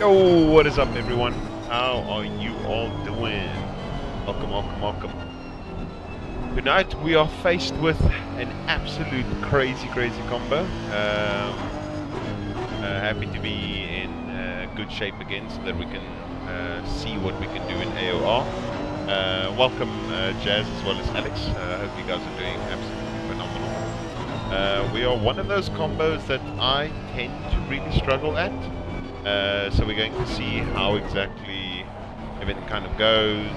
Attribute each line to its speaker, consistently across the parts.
Speaker 1: Yo, what is up everyone? How are you all doing? Welcome. Tonight we are faced with an absolute crazy combo. Happy to be in good shape again so that we can see what we can do in AOR. Welcome Jazz as well as Alex. Hope you guys are doing absolutely phenomenal. We are one of those combos that I tend to really struggle at. So we're going to see how exactly everything kind of goes.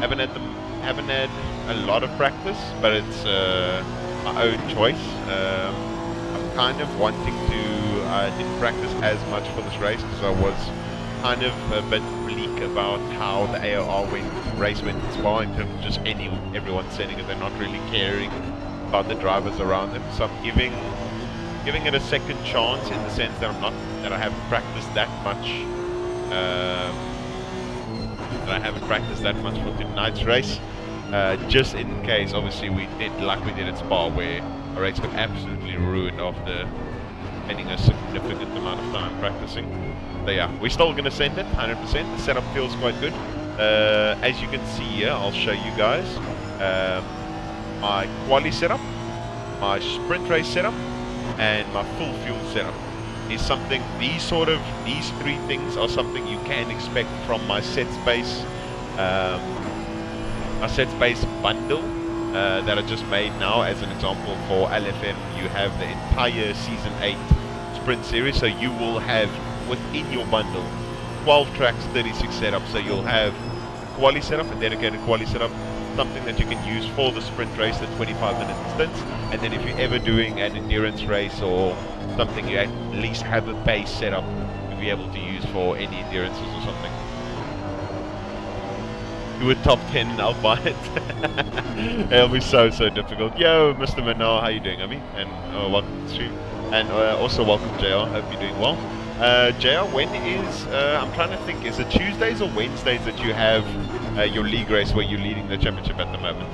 Speaker 1: Haven't had a lot of practice, but it's my own choice. I'm kind of wanting to. I didn't practice as much for this race because I was kind of a bit bleak about how the AOR race went in Spa in terms of just everyone saying that they're not really caring about the drivers around them. So I'm giving it a second chance in the sense that I haven't practiced that much. For tonight's race, just in case. Obviously, we did like we did at Spa, where our race got absolutely ruined after spending a significant amount of time practicing. So yeah, we're still gonna send it 100%. The setup feels quite good. As you can see here, I'll show you guys my quali setup, my sprint race setup, and my full fuel setup is something. These three things are something you can expect from my set space bundle that I just made now. As an example, for LFM, you have the entire season 8 sprint series, so you will have within your bundle 12 tracks, 36 setups. So you'll have a quali setup, a dedicated quali setup, something that you can use for the sprint race, the 25-minute stints, and then if you're ever doing an endurance race or something, you at least have a base setup to be able to use for any endurances or something. Do a top 10 and I'll buy it. It'll be so difficult. Yo, Mr. Manal, how you doing, Ami? And welcome to the stream. And also welcome, JR. Hope you're doing well. JR, when is, I'm trying to think, is it Tuesdays or Wednesdays that you have your league race where you're leading the championship at the moment?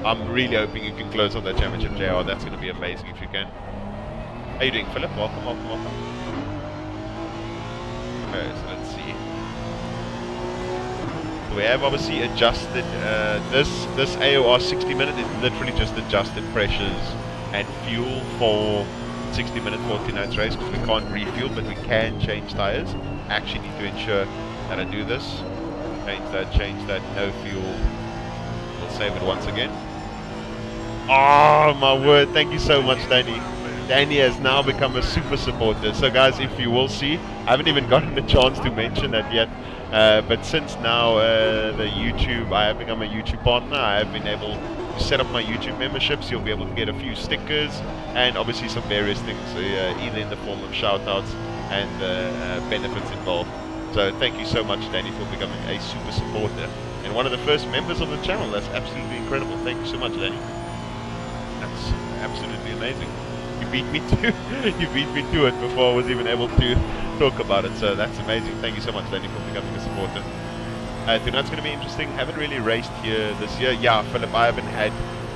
Speaker 1: I'm really hoping you can close on that championship, JR. That's going to be amazing if you can. How you doing, Philip? Welcome. Okay, so let's see. So we have obviously adjusted this AOR 60-minute is literally just adjusted pressures and fuel for 60-minute for tonight's race, because we can't refuel, but we can change tires. I actually need to ensure that I do this. Change that, no fuel. We'll save it once again. Oh my word, thank you so much, Danny. Danny has now become a super supporter. So guys, if you will see, I haven't even gotten the chance to mention that yet, but since now the YouTube, I have become a YouTube partner, I have been able to set up my YouTube memberships. You'll be able to get a few stickers and obviously some various things, either in the form of shout-outs and benefits involved. So thank you so much, Danny, for becoming a super supporter and one of the first members of the channel. That's absolutely incredible. Thank you so much, Danny. That's absolutely amazing. You beat me to it before I was even able to talk about it. So that's amazing. Thank you so much, Danny, for becoming a supporter. Tonight's going to be interesting. Haven't really raced here this year. Yeah, Philip, I haven't had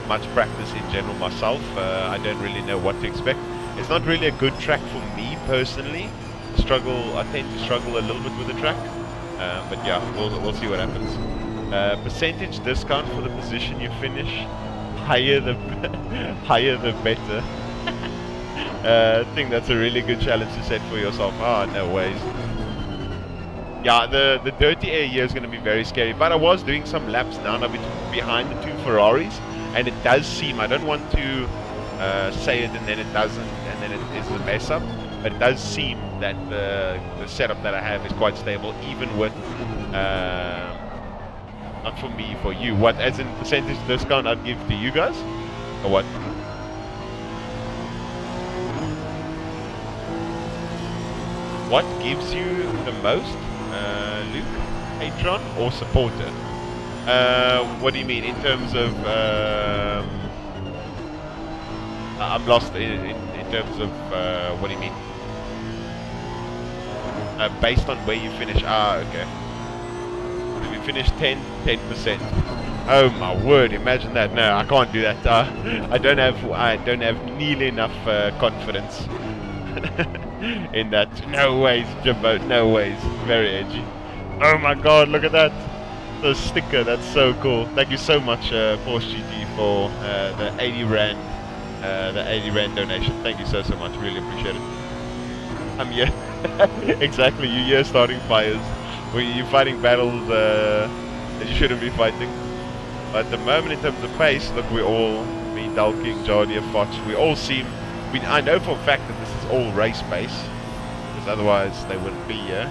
Speaker 1: much practice in general myself. I don't really know what to expect. It's not really a good track for me personally. I tend to struggle a little bit with the track, but yeah, we'll see what happens. Percentage discount for the position you finish, higher the better. I think that's a really good challenge to set for yourself. No ways. Yeah, the dirty air here is going to be very scary, but I was doing some laps now behind the two Ferraris, and it does seem, I don't want to say it and then it doesn't, and then it is a mess up, but it does seem that the setup that I have is quite stable, even with, not for me, for you. What, as in percentage discount I'd give to you guys? Or what? What gives you the most, Luke? Patron or supporter? What do you mean in terms of? I'm lost in terms of what do you mean? Based on where you finish. Okay. If you finish 10%. Oh my word! Imagine that. No, I can't do that. I don't have nearly enough confidence. in that. No ways, Jimbo, no ways. Very edgy. Oh my god, look at that. The sticker, that's so cool. Thank you so much, Porsche GT, for the 80 Rand. The 80 Rand donation. Thank you so much. Really appreciate it. I'm here. Exactly, you're here starting fires. When you're fighting battles that you shouldn't be fighting. But at the moment, in terms of pace, look, we're all, me, Dalking, Jardia, Foch, we all seem, I know for a fact that this is all race pace, because otherwise they wouldn't be here.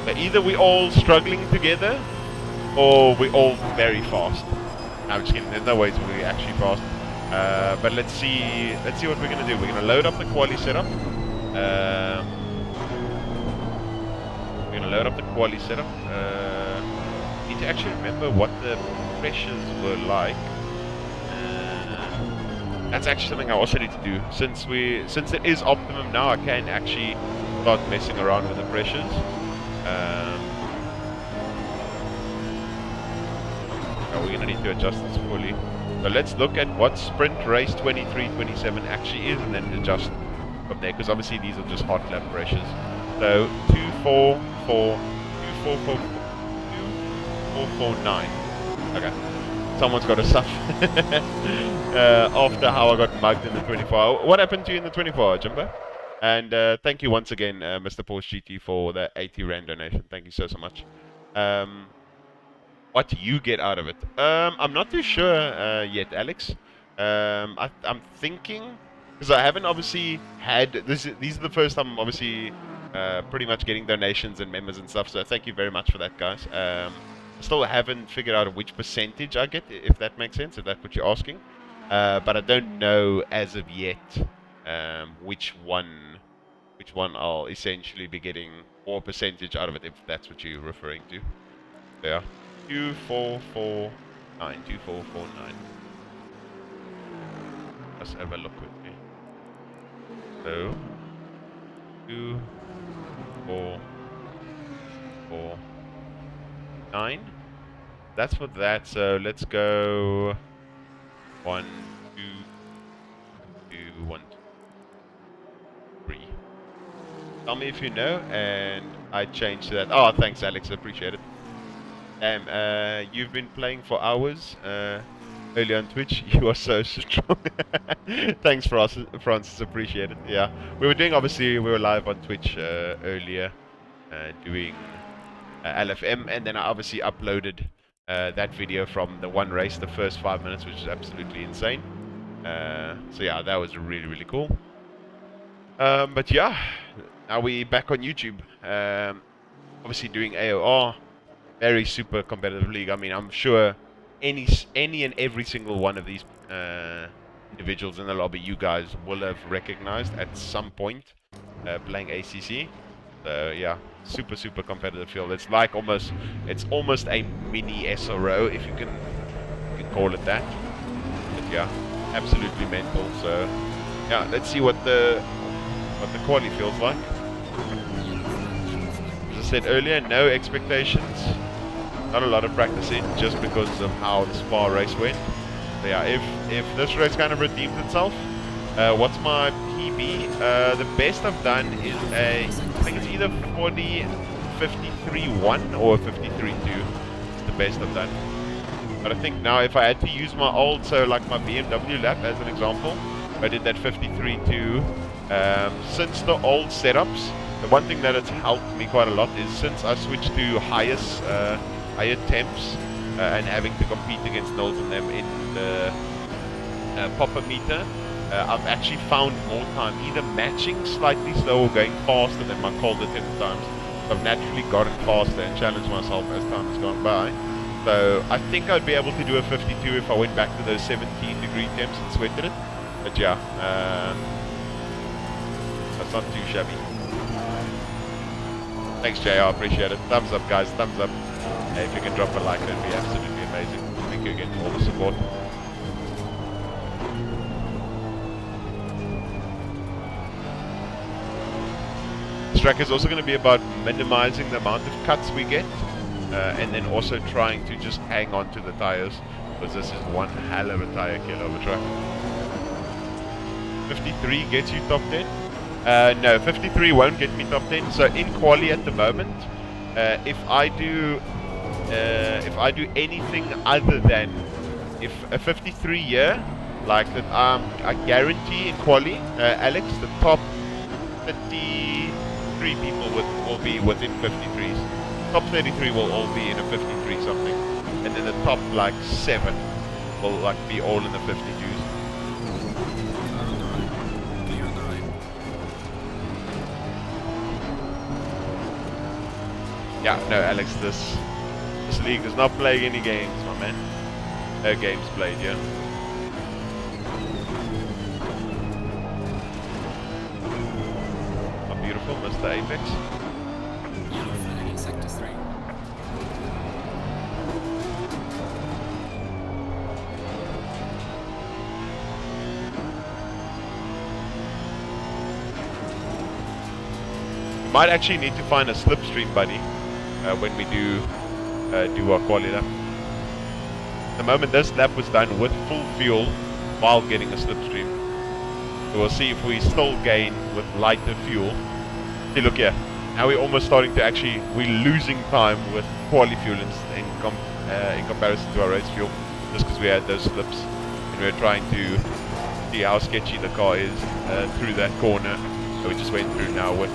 Speaker 1: So either we're all struggling together, or we're all very fast. No, I'm just kidding, there's no ways we're actually fast. But let's see what we're going to do. We're going to load up the quali setup. Need to actually remember what the pressures were like. That's actually something I also need to do. Since it is optimum now, I can actually start messing around with the pressures. We're going to need to adjust this fully. So let's look at what sprint race 23-27 actually is, and then adjust from there, because obviously these are just hot lap pressures. So 2-4-4, 2-4-4, 2-4-4-9. Okay. Someone's got to suffer after how I got mugged in the 24-hour. What happened to you in the 24-hour, Jimbo? And thank you once again, Mr. Porsche GT, for the 80 Rand donation. Thank you so much. What do you get out of it? I'm not too sure yet, Alex. I'm thinking, because I haven't obviously had these are the first time I'm obviously pretty much getting donations and members and stuff. So thank you very much for that, guys. Still haven't figured out which percentage I get, if that makes sense, if that's what you're asking. But I don't know as of yet which one I'll essentially be getting more percentage out of it, if that's what you're referring to. Yeah. 2449, 2449. Let's have a look quickly. So 2, 4, 4, 9. That's for that. So let's go 1, 2, 2, 1, 2, 3. Tell me if you know, and I changed to that. Oh, thanks, Alex. I appreciate it. You've been playing for hours earlier on Twitch. You are so strong. Thanks, Francis. Appreciate it. Yeah, we were live on Twitch earlier doing LFM, and then I obviously uploaded that video from the one race, the first 5 minutes, which is absolutely insane. So yeah, that was really, really cool. But yeah, now we're back on YouTube. Obviously doing AOR. Very super competitive league. I mean, I'm sure any and every single one of these individuals in the lobby you guys will have recognized at some point playing ACC. So yeah, super competitive field. It's like almost a mini SRO, if you can call it that. But yeah, absolutely mental. So yeah, let's see what the quali feels like. As I said earlier, no expectations. Not a lot of practicing, just because of how the Spa race went. But yeah, if this race kind of redeems itself, what's my PB? The best I've done is I think it's either 53.1 or 53.2. It's the best I've done. But I think now if I had to use my old, so like my BMW lap as an example, I did that 53.2. Since the old setups, the one thing that has helped me quite a lot is since I switched to higher temps and having to compete against Knowles and them in the popper meter, I've actually found more time either matching slightly slow or going faster than my colder 10 times. So I've naturally gotten faster and challenged myself as time has gone by. So I think I'd be able to do a 52 if I went back to those 17-degree temps and sweated it. But yeah, that's not too shabby. Thanks, JR. Appreciate it. Thumbs up, guys. Thumbs up. Hey, if you can drop a like, that'd be absolutely amazing. Thank you again for all the support. This track is also going to be about minimizing the amount of cuts we get, and then also trying to just hang on to the tires, because this is one hell of a tire kill over track. 53 gets you top 10. No, 53 won't get me top 10. So in quali at the moment, if I do anything other than if a 53 year, like that, I guarantee in quali, Alex, the top 33 people will be within 53s. Top 33 will all be in a 53 something, and then the top like 7 will like be all in the 52s. Yeah, no, Alex, this league is not playing any games, my man. Games played, yeah. Oh, beautiful, Mr. Apex.
Speaker 2: Sector 3.
Speaker 1: Might actually need to find a slipstream, buddy, when we do our quali lap. At the moment, this lap was done with full fuel while getting a slipstream. So we'll see if we still gain with lighter fuel. See, look here. Now we're almost starting to actually, we're losing time with quali fuel in comparison to our race fuel, just because we had those slips and we were trying to see how sketchy the car is through that corner. So we just went through now with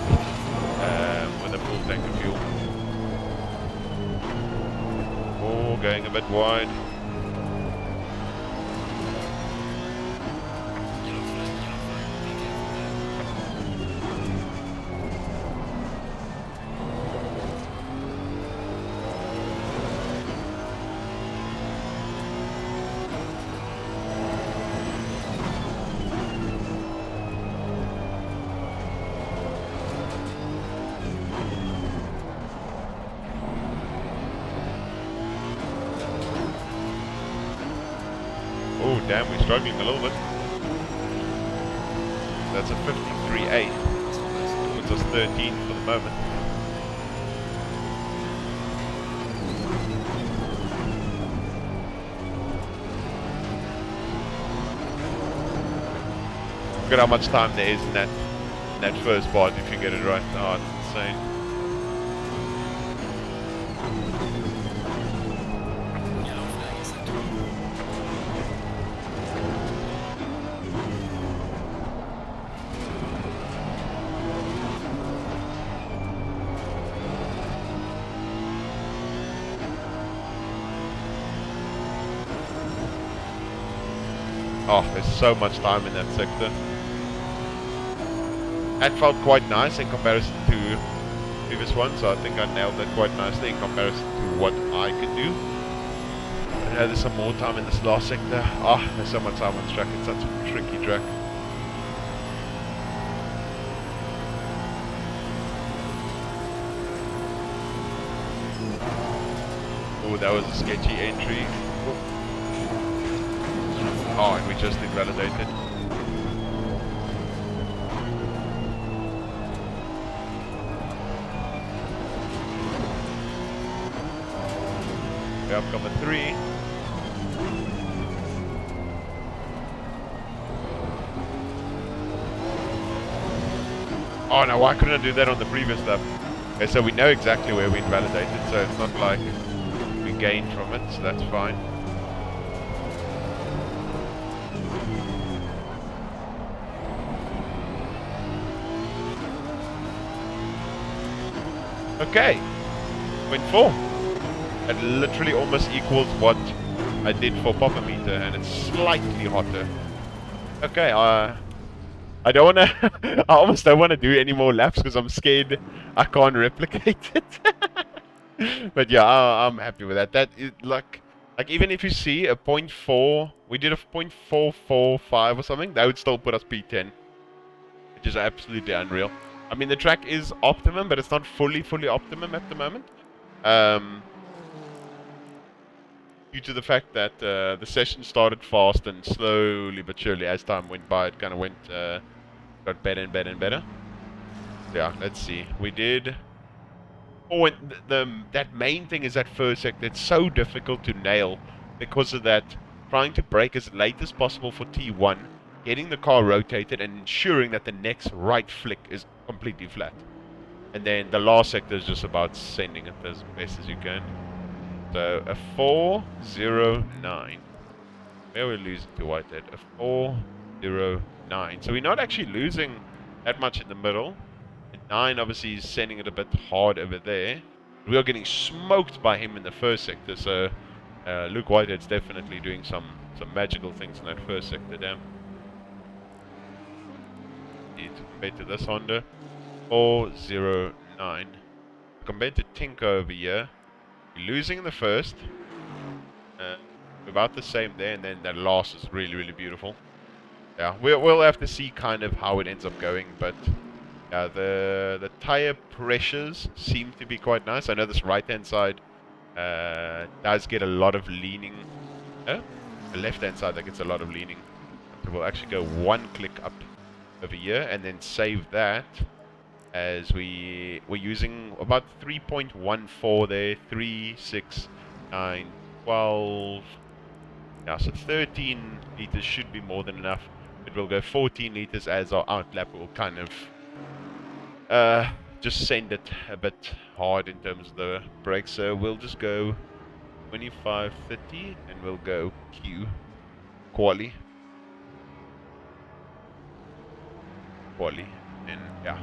Speaker 1: a full tank of fuel. Oh, going a bit wide. Oh damn, we're struggling a little bit. That's a 53.8. Puts us 13 for the moment. Look at how much time there is in that first part if you get it right. Oh, it's insane. Oh, there's so much time in that sector. That felt quite nice in comparison to previous ones, so I think I nailed that quite nicely in comparison to what I could do. But yeah, there's some more time in this last sector. Oh, there's so much time on this track, it's such a tricky track. Oh, that was a sketchy entry. Oh, and we just invalidated. We have number 3. Oh no, why couldn't I do that on the previous lap? Okay, so we know exactly where we invalidated, so it's not like we gained from it, so that's fine. Okay, 0.4. It literally almost equals what I did for Papa Meter, and it's slightly hotter. Okay, I don't want to. I almost don't want to do any more laps because I'm scared I can't replicate it. But yeah, I'm happy with that. That is like even if you see a 0.4, we did a 0.445 or something, that would still put us P10, which is absolutely unreal. I mean, the track is optimum, but it's not fully optimum at the moment. Due to the fact that the session started fast and slowly but surely as time went by, it kind of went, got better and better and better. Yeah, let's see. We did... Oh, and that main thing is that first sector. It's so difficult to nail because of that, trying to brake as late as possible for T1 getting the car rotated and ensuring that the next right flick is completely flat. And then the last sector is just about sending it as best as you can. So a 409. Where we're losing to Whitehead? A 409. So we're not actually losing that much in the middle. And 9 obviously is sending it a bit hard over there. We are getting smoked by him in the first sector. So Luke Whitehead's definitely doing some magical things in that first sector. Damn. Compared to this Honda. 409. Compared to Tinko over here, we're losing in the first. About the same there, and then that last is really, really beautiful. Yeah, we'll have to see kind of how it ends up going, but yeah, the tire pressures seem to be quite nice. I know this right-hand side does get a lot of leaning. The left-hand side that gets a lot of leaning. So we'll actually go one click up over here, and then save that. As we're using about 3.14 there, 3, 6, 9, 12. Yeah, so 13 liters should be more than enough. It will go 14 liters as our outlap will kind of just send it a bit hard in terms of the brakes. So we'll just go 25, 30, and we'll go Q, quali, and yeah.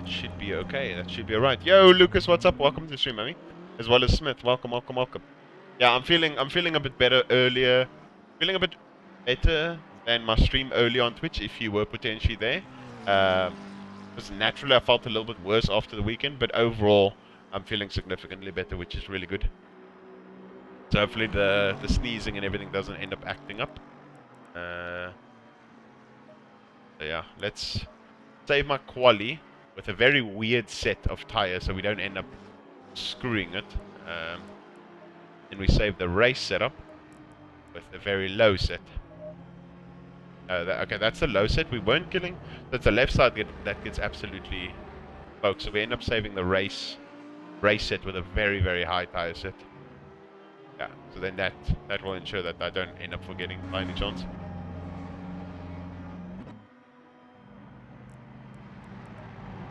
Speaker 1: It should be okay. That should be alright. Yo, Lucas, what's up? Welcome to the stream, mommy. As well as Smith. Welcome, welcome, welcome. Yeah, I'm feeling a bit better earlier. Feeling a bit better than my stream earlier on Twitch, if you were potentially there. Because naturally I felt a little bit worse after the weekend, but overall I'm feeling significantly better, which is really good. So hopefully the sneezing and everything doesn't end up acting up. So yeah, let's save my quali with a very weird set of tires so we don't end up screwing it. Then we save the race setup with a very low set. Okay, that's the low set. We weren't killing. That's the left side that gets absolutely smoked. So we end up saving the race set with a very, very high tire set. Yeah, so then that will ensure that I don't end up forgetting by any chance.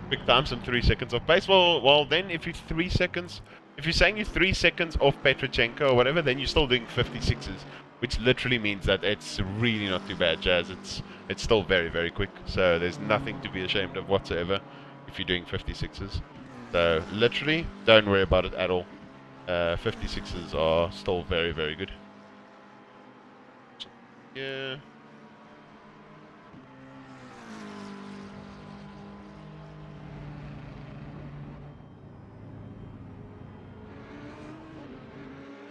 Speaker 1: Quick time, some 3 seconds off pace. Well, then if you're 3 seconds, if you're saying you're 3 seconds off Petrochenko or whatever, then you're still doing 56s, which literally means that it's really not too bad, Jazz. It's still very, very quick. So there's nothing to be ashamed of whatsoever if you're doing 56s. So literally, don't worry about it at all. 56s are still very, very good. Yeah.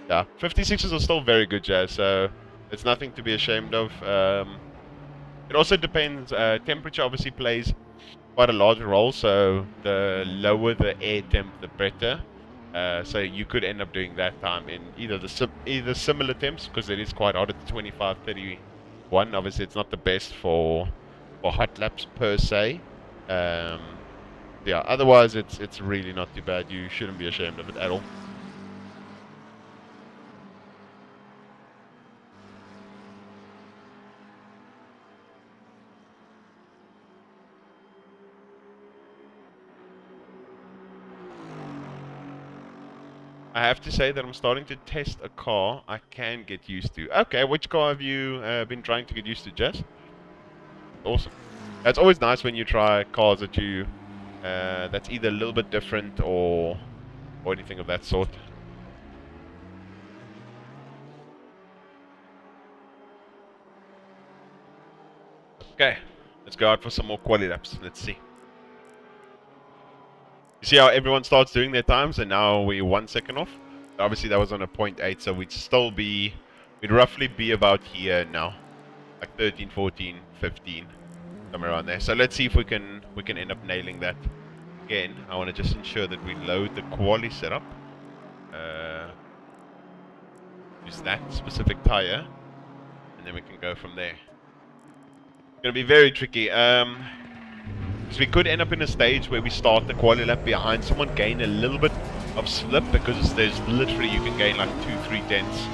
Speaker 1: Yeah, 56s are still very good, Jazz, so it's nothing to be ashamed of. It also depends, temperature obviously plays quite a large role, so the lower the air temp, the better. So you could end up doing that time in either similar temps, because it is quite hot at 25, 31. Obviously, it's not the best for hot laps per se. Yeah, otherwise it's really not too bad. You shouldn't be ashamed of it at all. I have to say that I'm starting to test a car I can get used to. Okay, which car have you been trying to get used to, Jess? Awesome. That's always nice when you try cars that you that's either a little bit different or anything of that sort. Okay, let's go out for some more quality laps. Let's see. You see how everyone starts doing their times, and now we're 1 second off. Obviously, that was on a 0.8, so we'd roughly be about here now, like 13, 14, 15, somewhere around there. So let's see if we can end up nailing that. Again, I want to just ensure that we load the quali setup. Use that specific tire, and then we can go from there. It's gonna be very tricky. So we could end up in a stage where we start the quali lap behind someone, gain a little bit of slip, because there's literally, you can gain like 2-3 tenths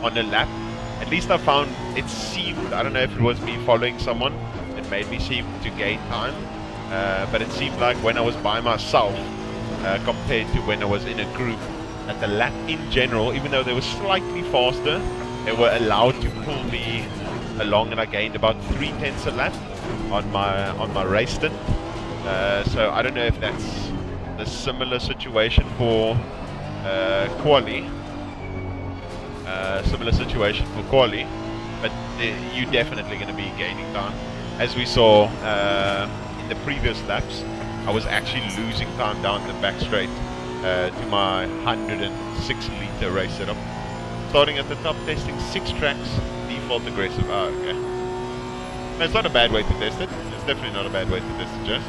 Speaker 1: on a lap. at least I found it seemed, I don't know if it was me following someone, it made me seem to gain time, but it seemed like when I was by myself, compared to when I was in a group, that the lap in general, even though they were slightly faster, they were allowed to pull me along, and I gained about 3/10 a lap on my race stint. So I don't know if that's a similar situation for quali. But you're definitely going to be gaining time. As we saw in the previous laps, I was actually losing time down the back straight to my 106 litre race setup. Starting at the top, testing 6 tracks, default aggressive. Ah, okay. No, it's not a bad way to test it. It's definitely not a bad way to test it, Jess.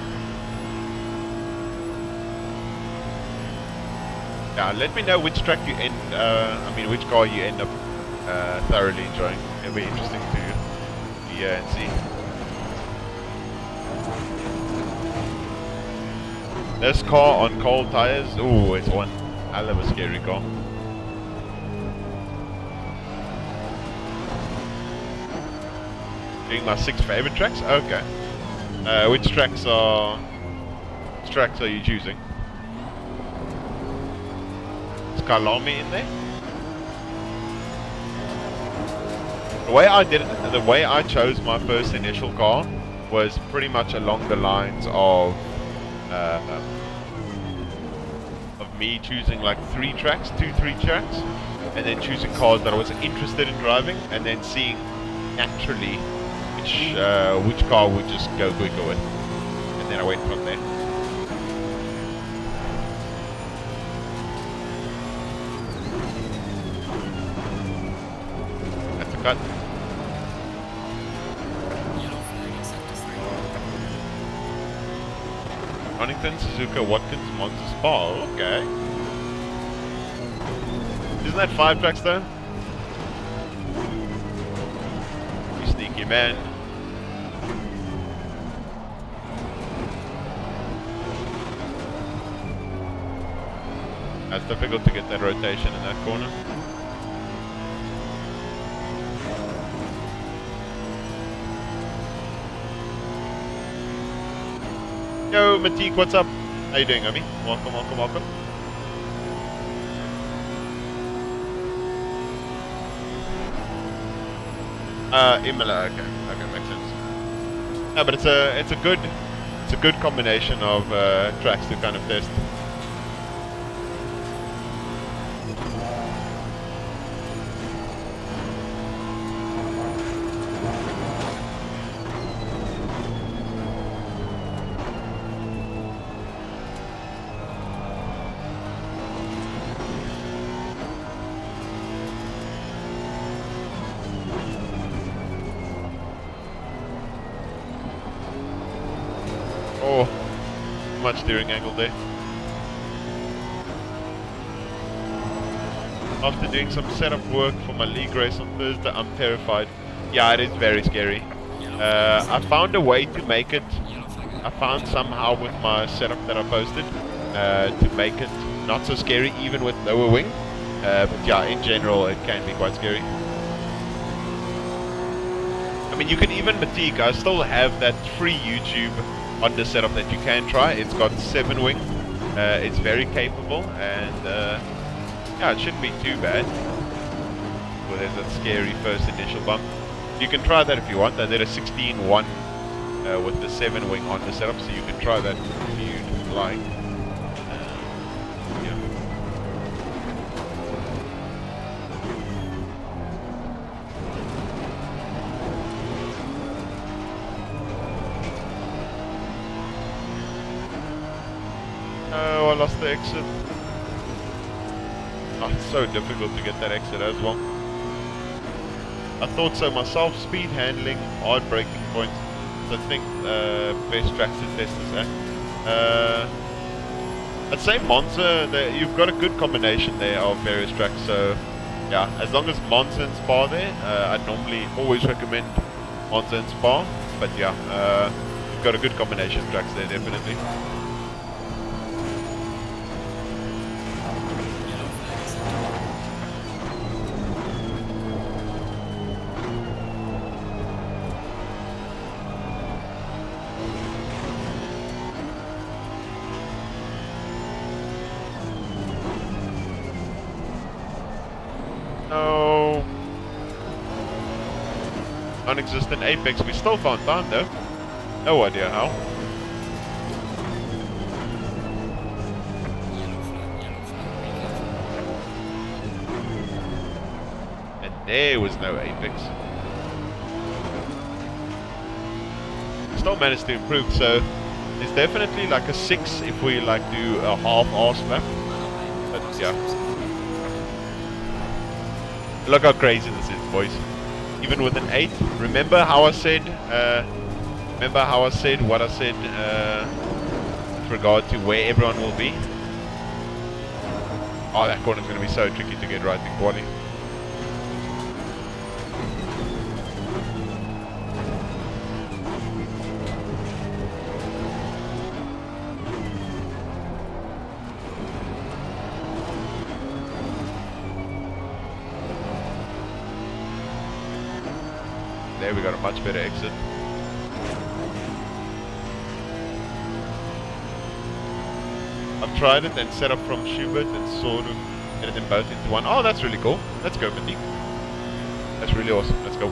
Speaker 1: Yeah, let me know which track you end, which car you end up thoroughly enjoying. It'll be interesting to hear and see. This car on cold tires, ooh, it's one hell of a scary car. Doing my 6 favorite tracks? Okay. Which tracks are you choosing? Is Kalami in there? The way I chose my first initial car was pretty much along the lines of me choosing like 3 tracks, 2-3 tracks, and then choosing cars that I was interested in driving, and then seeing naturally which car would just go quicker with, and then I went from there. That's a cut. Huntington, Suzuka, Watkins, Monza, Spa. Okay. Isn't that 5 tracks though? You sneaky man. It's difficult to get that rotation in that corner. Yo, Matik, what's up? How you doing, Ami? Welcome, welcome, welcome. Imola, okay, makes sense. No, but it's a good combination of tracks to kind of test. Much steering angle there. After doing some setup work for my league race on Thursday, I'm terrified. Yeah, it is very scary. I found a way to make it. I found somehow with my setup that I posted to make it not so scary, even with lower wing. But yeah, in general, it can be quite scary. I mean, you can even Matik. I still have that free YouTube on the setup that you can try. It's got 7 wing. It's very capable, and yeah, it shouldn't be too bad. Well, there's that scary first initial bump. You can try that if you want. I did a 16-1 with the 7 wing on the setup, so you can try that if you'd like. Yeah. Oh, I lost the exit. Oh, it's so difficult to get that exit as well. I thought so myself. Speed handling, hard braking points. So I think best tracks to test this at. I'd say Monza, you've got a good combination there of various tracks. So yeah, as long as Monza and Spa there, I'd normally always recommend Monza and Spa. But yeah, you've got a good combination of tracks there, definitely. No. Non-existent apex. We still found time though. No idea how. And there was no apex. Still managed to improve, so there's definitely like a 6 if we like do a half-arse lap. But yeah. Look how crazy this is, boys. Even with an 8. Remember how I said what I said with regard to where everyone will be? Oh, that corner's going to be so tricky to get right in quali. There we got a much better exit. I've tried it and set up from Schubert and sort of get them both into one. Oh, that's really cool. Let's go, Matik. That's really awesome. Let's go.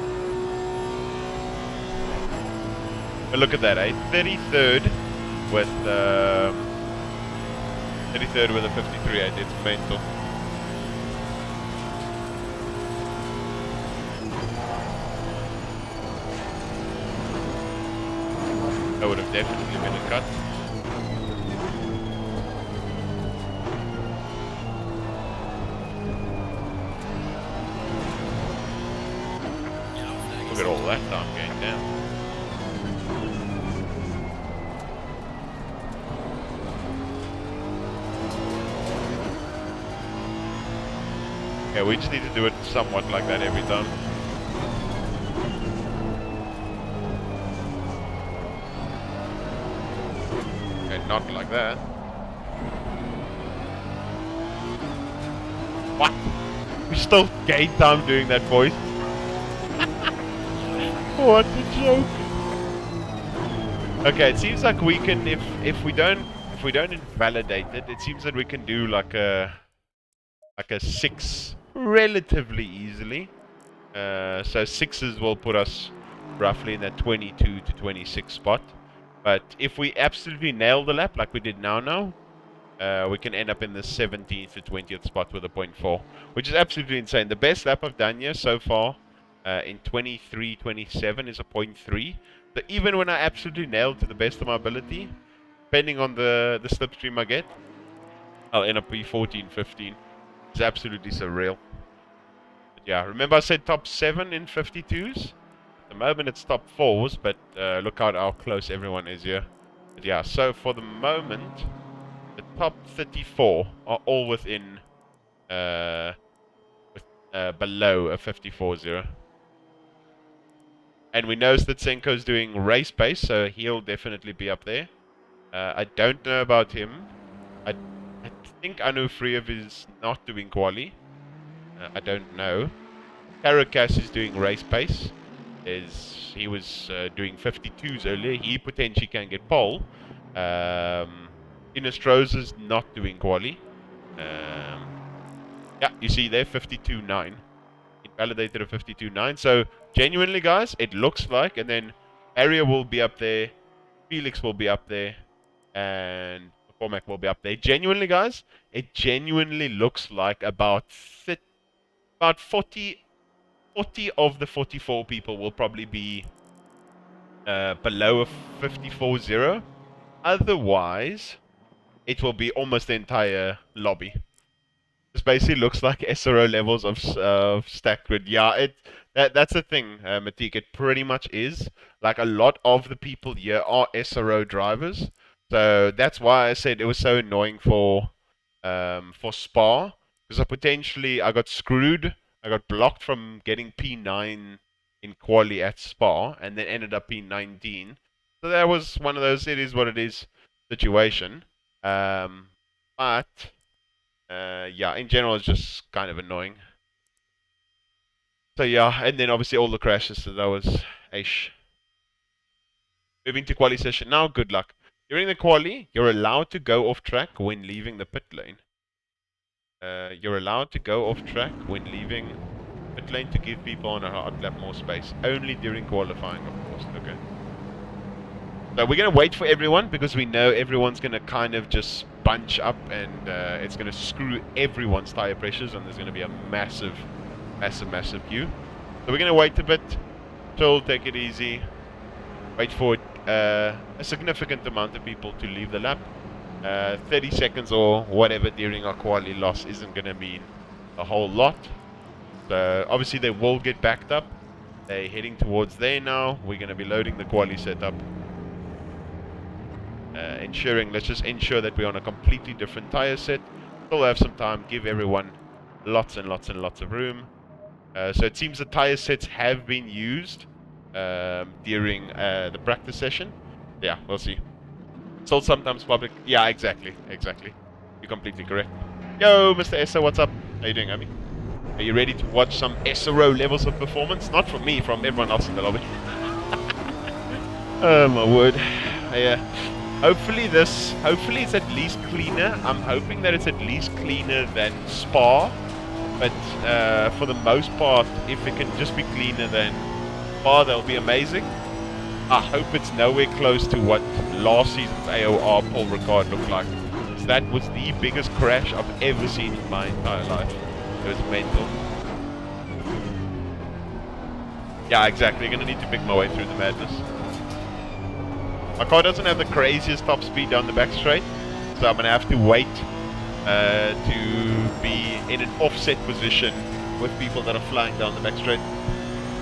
Speaker 1: But look at that, eh? 33rd with a 53, eh? It's mental. That would have definitely been a cut. Look at all that time going down. Yeah, we just need to do it somewhat like that every time. Not like that. What? We still gain time doing that, boys. What a joke. Okay, it seems like we can, if we don't invalidate it, it seems that we can do like a 6 relatively easily. So 6s will put us roughly in that 22 to 26 spot. But if we absolutely nail the lap like we did now, we can end up in the 17th to 20th spot with a 0.4, which is absolutely insane. The best lap I've done here so far in 23-27 is a 0.3. So even when I absolutely nailed to the best of my ability, depending on the slipstream I get, I'll end up be 14, 15. It's absolutely surreal. But yeah, remember I said top 7 in 52s? At the moment it's top 4s, but look out how close everyone is here. But yeah, so for the moment, the top 34 are all within, below a 54.0. And we know Stutsenko's doing race pace, so he'll definitely be up there. I don't know about him. I think Anufriev is not doing quali. I don't know. Caracas is doing race pace. He was doing 52s earlier. He potentially can get pole. Inestrosa's not doing quali. Yeah, you see there, 52.9. Invalidated a 52.9. So, genuinely, guys, it looks like, and then Aria will be up there, Felix will be up there, and Cormac will be up there. Genuinely, guys, it genuinely looks like about 40 of the 44 people will probably be below a 54.0. Otherwise, it will be almost the entire lobby. This basically looks like SRO levels of stacked grid. Yeah, that's the thing, Matik. It pretty much is. Like, a lot of the people here are SRO drivers. So that's why I said it was so annoying for Spa. Because I got screwed. I got blocked from getting P9 in quali at Spa, and then ended up P19. So that was one of those it is what it is situation. But yeah, in general, it's just kind of annoying. So yeah, and then obviously all the crashes, so that was aish. Moving to quali session now, good luck. During the quali, you're allowed to go off track when leaving the pit lane. You're allowed to go off track when leaving pit lane to give people on a hard lap more space. Only during qualifying, of course. Okay. So we're going to wait for everyone because we know everyone's going to kind of just bunch up and it's going to screw everyone's tire pressures and there's going to be a massive queue. So we're going to wait a bit, chill, take it easy, wait for a significant amount of people to leave the lap. 30 seconds or whatever during our quali loss isn't going to mean a whole lot. So obviously they will get backed up. They're heading towards there now. We're going to be loading the quali setup. Let's just ensure that we're on a completely different tire set. Still have some time, give everyone lots and lots of room. So it seems the tire sets have been used during the practice session. Yeah, we'll see. Still sometimes public. Yeah, exactly. You're completely correct. Yo, Mr. Essa, what's up? How you doing, Abby? Are you ready to watch some SRO levels of performance? Not from me, from everyone else in the lobby. Oh my word. Yeah. Hopefully it's at least cleaner. I'm hoping that it's at least cleaner than Spa. But for the most part, if it can just be cleaner than Spa, that'll be amazing. I hope it's nowhere close to what last season's AOR Paul Ricard looked like. So that was the biggest crash I've ever seen in my entire life. It was mental. Yeah, exactly. I'm gonna need to pick my way through the madness. My car doesn't have the craziest top speed down the back straight, so I'm going to have to wait to be in an offset position with people that are flying down the back straight.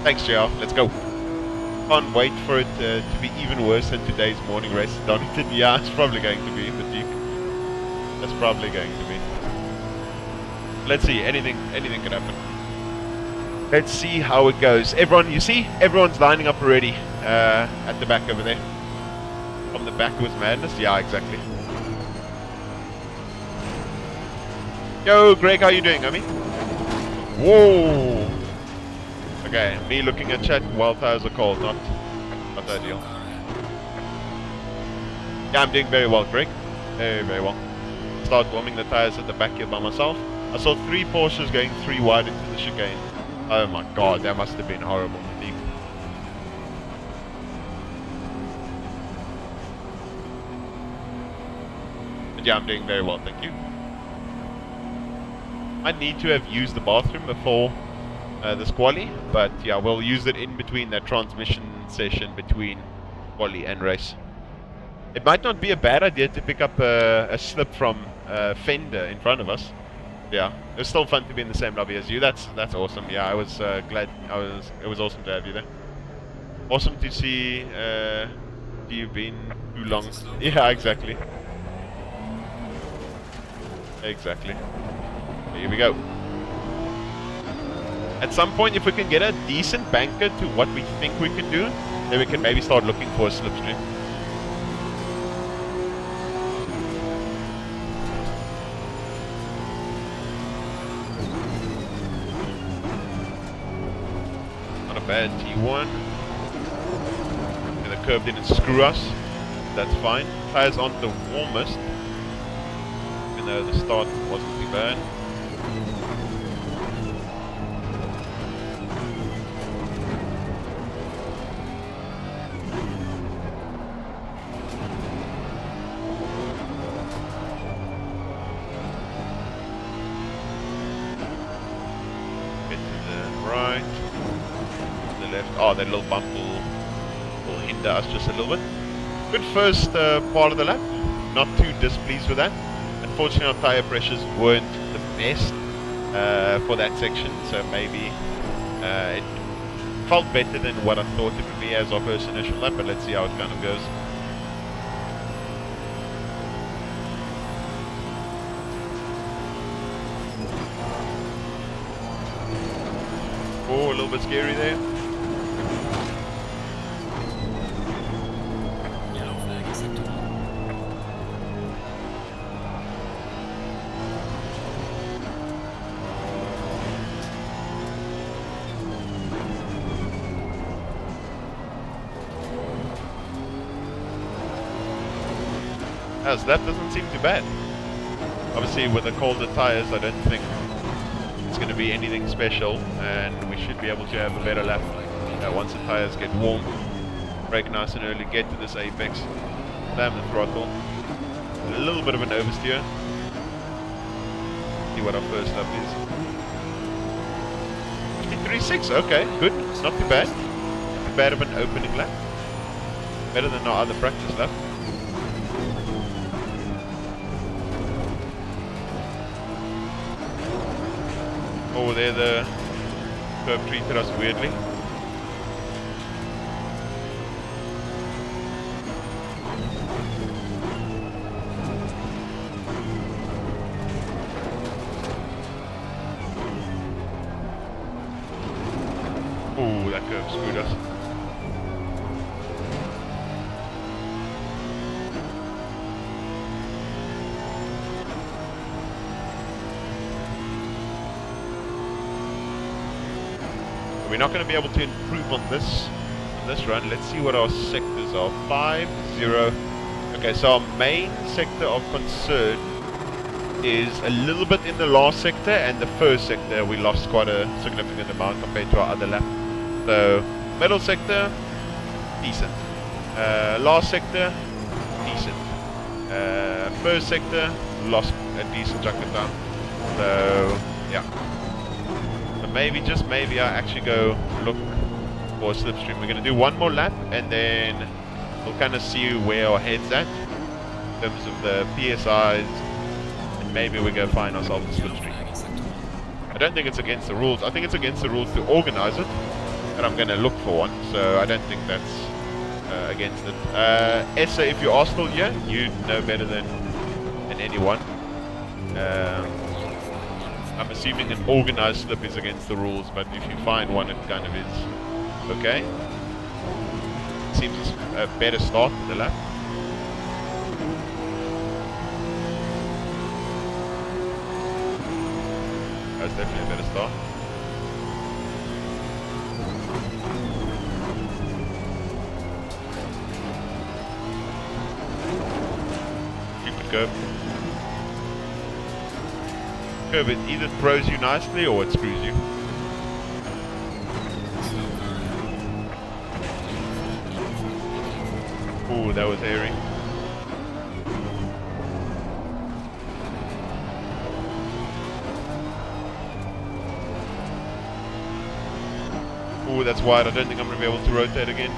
Speaker 1: Thanks, JR. Let's go. Can't wait for it to be even worse than today's morning race at Donington. Yeah, it's probably going to be, but that's probably going to be. Let's see. Anything could happen. Let's see how it goes. Everyone, you see? Everyone's lining up already at the back over there. From the back was madness? Yeah, exactly. Yo, Greg, how you doing, homie? Whoa! Okay, me looking at chat while tires are cold, not ideal. Yeah, I'm doing very well, Greg. Very well. Start warming the tires at the back here by myself. I saw 3 Porsches going 3 wide into the chicane. Oh my god, that must have been horrible. Yeah, I'm doing very well, thank you. I need to have used the bathroom before this quali, but yeah, we'll use it in between that transmission session between quali and race. It might not be a bad idea to pick up a slip from Fender in front of us. Yeah, it was still fun to be in the same lobby as you. That's awesome. Yeah, I was glad. It was awesome to have you there. Awesome to see you've been too long. Yeah, exactly. Exactly. Here we go. At some point, if we can get a decent banker to what we think we can do, then we can maybe start looking for a slipstream. Not a bad T1. And the curve didn't screw us. That's fine. Tires aren't the warmest. The start wasn't too bad. Get to the right, to the left. Oh, that little bump will hinder us just a little bit. Good first part of the lap. Not too displeased with that. Unfortunately, our tyre pressures weren't the best for that section, so maybe it felt better than what I thought it would be as our first initial lap, but let's see how it kind of goes. Oh, a little bit scary there. As that doesn't seem too bad. Obviously with the colder tires, I don't think it's going to be anything special, and we should be able to have a better lap once the tires get warm. Brake nice and early, get to this apex, slam the throttle, a little bit of an oversteer. See what our first lap is. 53.6, okay, good, it's not too bad. Not too bad of an opening lap. Better than our other practice lap. Oh, there the curb treated us weirdly. Oh, that curve screwed us. We're not going to be able to improve on this run. Let's see what our sectors are. 5, 0. Okay, so our main sector of concern is a little bit in the last sector, and the first sector we lost quite a significant amount compared to our other lap. So middle sector, decent. Last sector, decent. First sector, lost a decent chunk of time. So yeah. Maybe, just maybe, I actually go look for a slipstream. We're going to do one more lap, and then we'll kind of see where our head's at in terms of the PSIs, and maybe we go find ourselves a slipstream. I don't think it's against the rules. I think it's against the rules to organize it, and I'm going to look for one, so I don't think that's against it. Essa, if you are still here, you know better than anyone. I'm assuming an organized slip is against the rules, but if you find one, it kind of is. Okay. Seems a better start to the lap. That's definitely a better start. Stupid curve. It either throws you nicely or it screws you. Ooh, that was airy. Ooh, that's wide. I don't think I'm going to be able to rotate again.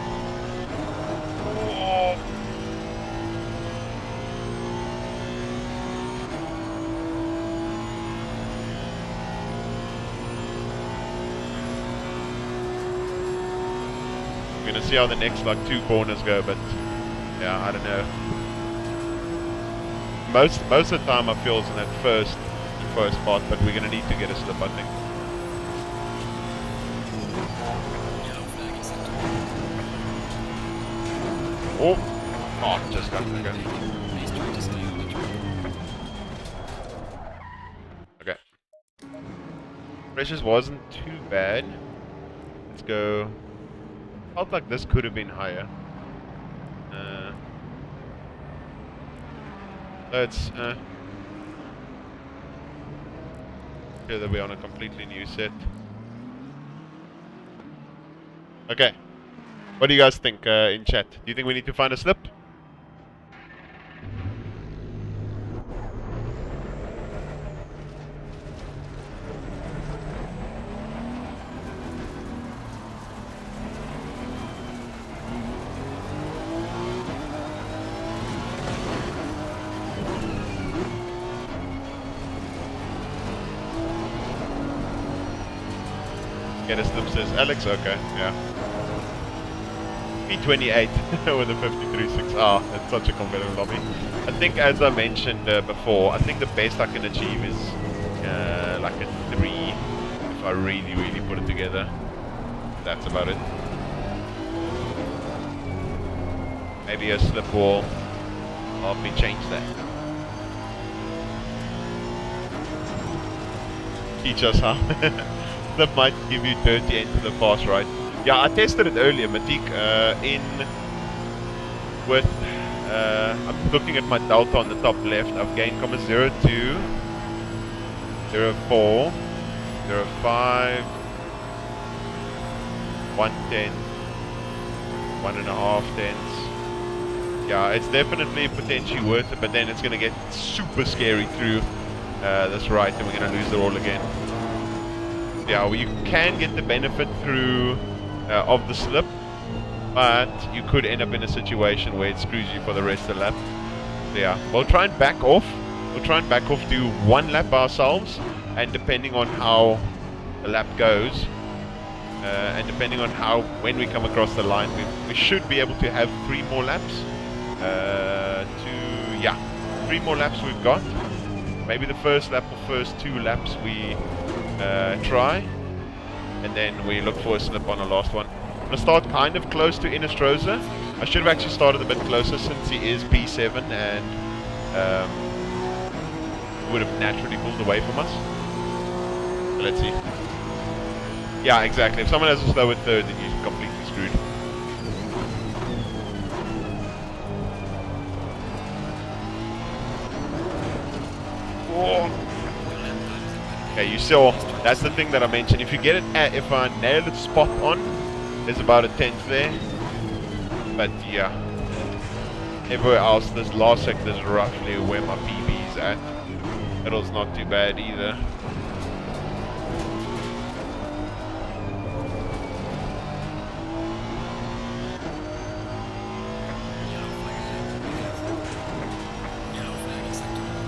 Speaker 1: We're gonna see how the next like 2 corners go, but yeah, I don't know. Most of the time I feel it's in that first part, but we're gonna need to get a slip, I think. Oh, just got to go. Okay. Pressures wasn't too bad. Let's go. Felt like this could have been higher. Let's here that we're on a completely new set. Okay. What do you guys think in chat? Do you think we need to find a slip? Get a slip, says Alex. Okay, yeah. P28 with a 53.6. Ah, it's such a competitive lobby. I think, as I mentioned before, I think the best I can achieve is like a 3 if I really, really put it together. That's about it. Maybe a slip will help me change that. Teach us how. Slip might give you dirty into the pass, right? Yeah, I tested it earlier, Matik, with I'm looking at my delta on the top left. I've gained 0.02, 0.4, 0.5, 1/10, 1.5 tenths. Yeah, it's definitely potentially worth it, but then it's going to get super scary through this right, and we're going to lose the roll again. Yeah, well, you can get the benefit through of the slip, but you could end up in a situation where it screws you for the rest of the lap. So yeah, we'll try and back off. We'll try and back off, do one lap ourselves, and depending on how the lap goes, and depending on when we come across the line, we should be able to have 3 more laps. 3 more laps we've got. Maybe the first lap or first 2 laps we try, and then we look for a slip on the last one. I'm going to start kind of close to Inestrosa. I should have actually started a bit closer since he is P7 and would have naturally pulled away from us. So let's see. Yeah, exactly. If someone has a slower third, then you're completely screwed. Oh. Okay, you saw, that's the thing that I mentioned. If you get it if I nail it spot on, there's about a 10th there. But yeah, everywhere else, this last sector is roughly where my PB is at. Middle's not too bad either.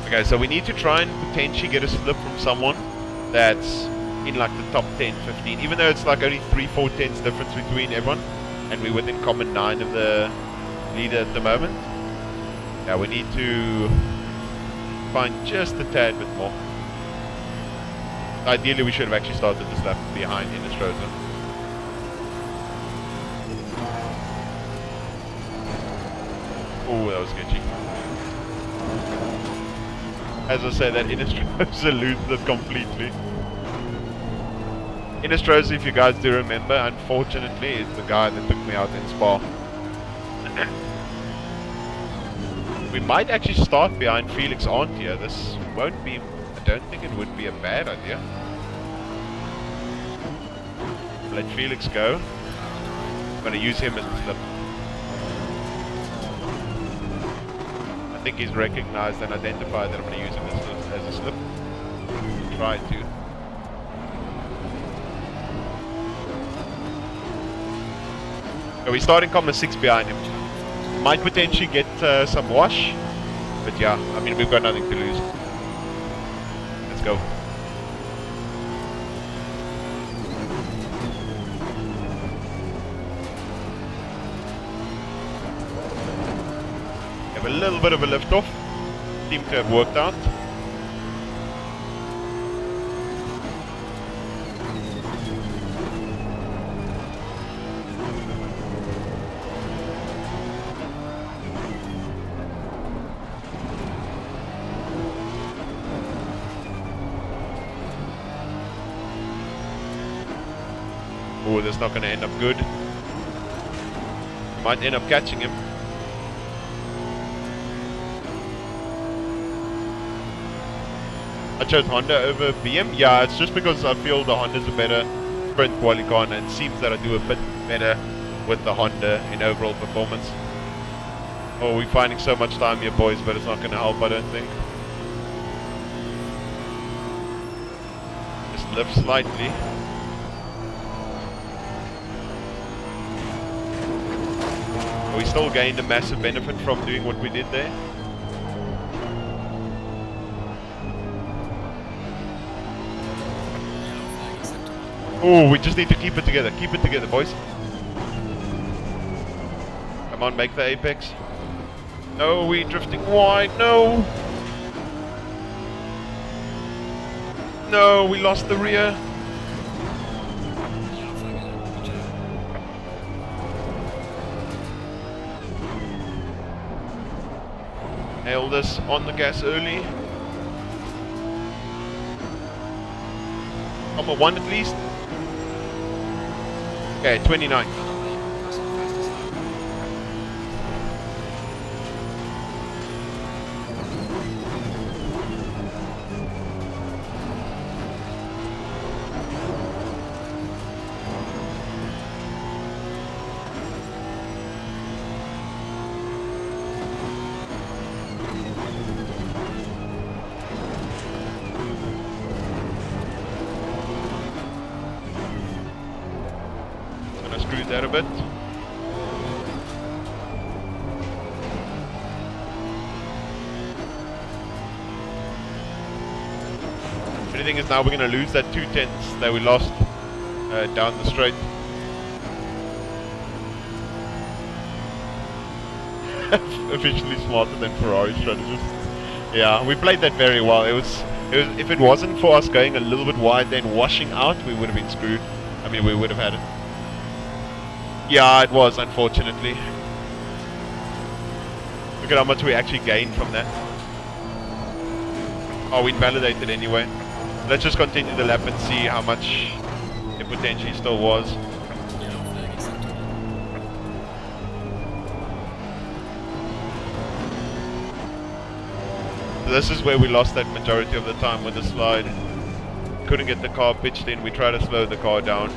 Speaker 1: Okay, so we need to try and potentially get a slip from someone that's in like the top 10, 15, even though it's like only 3-4 tenths difference between everyone, and we're within common 9 of the leader at the moment. Yeah, we need to find just a tad bit more. Ideally, we should have actually started this lap behind Inestrosa. Oh, that was sketchy. As I said, that Inestrosa loses it completely. Inestrosa, if you guys do remember, unfortunately, is the guy that took me out in Spa. We might actually start behind Felix Arndt here. This won't be, I don't think it would be a bad idea. Let Felix go. I'm going to use him as a slip. I think he's recognized and identified that I'm going to use him as a slip. Try to. So we're starting common 6 behind him. Might potentially get some wash, but yeah, I mean, we've got nothing to lose. Let's go. Have a little bit of a lift off. Seems to have worked out. Oh, that's not going to end up good. Might end up catching him. I chose Honda over BM. Yeah, it's just because I feel the Honda's a better sprint qualicar, and it seems that I do a bit better with the Honda in overall performance. Oh, we're finding so much time here, boys, but it's not going to help, I don't think. Just lift slightly. We still gained a massive benefit from doing what we did there. Oh, we just need to keep it together. Keep it together, boys. Come on, make the apex. No, we're drifting wide. No. No, we lost the rear. Nailed this on the gas early. Come on, 1 at least. Okay, 29. smooth that a bit. The thing is now we're going to lose that 2/10 that we lost down the straight. Officially smarter than Ferrari strategists. Yeah, we played that very well. It was. If it wasn't for us going a little bit wide then washing out, we would have been screwed. I mean, we would have had it. Yeah, it was, unfortunately. Look at how much we actually gained from that. Oh, we invalidated anyway. Let's just continue the lap and see how much it potentially still was. So this is where we lost that majority of the time with the slide. Couldn't get the car pitched in, we tried to slow the car down.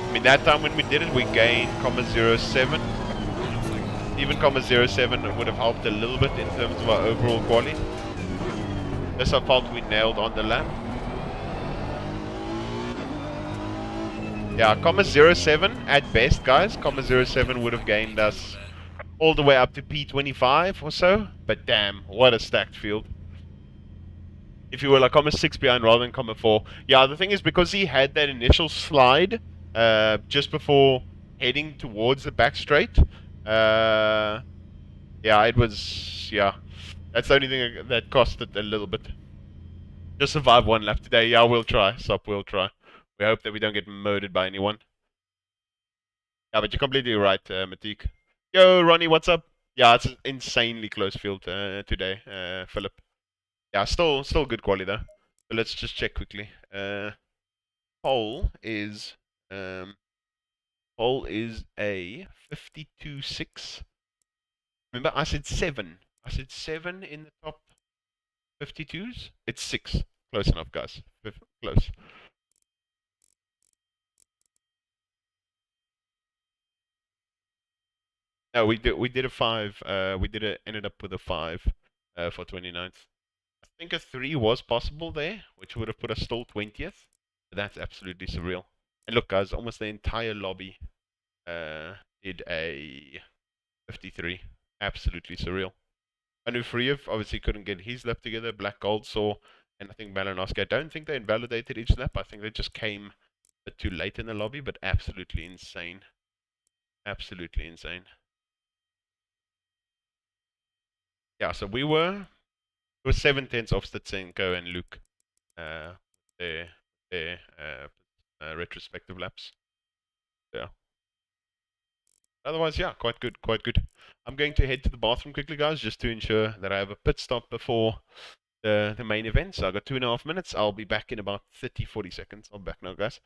Speaker 1: I mean, that time when we did it, we gained 0.07. Even 0.07 would have helped a little bit in terms of our overall quality. This I felt we nailed on the lap. Yeah, 0.07 at best, guys. 0.07 would have gained us all the way up to P25 or so. But damn, what a stacked field. If you were like 0.6 behind rather than 0.4. Yeah, the thing is, because he had that initial slide just before heading towards the back straight. Yeah, it was, yeah. That's the only thing that cost it a little bit. Just survive one lap today. Yeah, we'll try. Sup, we'll try. We hope that we don't get murdered by anyone. Yeah, but you're completely right, Matik. Yo, Ronnie, what's up? Yeah, it's an insanely close field today, Philip. Yeah, still good quality though. So let's just check quickly. Pole is a 52.6. Remember, I said 7. I said 7 in the top 52s. It's 6. Close enough, guys. Close. No, we did a 5. Ended up with a 5 for 29th. I think a 3 was possible there, which would have put us still 20th. But that's absolutely surreal. And look, guys, almost the entire lobby did a 53. Absolutely surreal. Anufriev obviously couldn't get his lap together. Black Gold saw, and I think Malinowski. I don't think they invalidated each lap. I think they just came a bit too late in the lobby, but absolutely insane. Absolutely insane. Yeah, so it was 7/10 off Statsenko and Luke, their retrospective laps. Yeah. Otherwise, yeah, quite good, quite good. I'm going to head to the bathroom quickly, guys, just to ensure that I have a pit stop before the main event. So I've got 2.5 minutes. I'll be back in about 40 seconds. I'm back now, guys.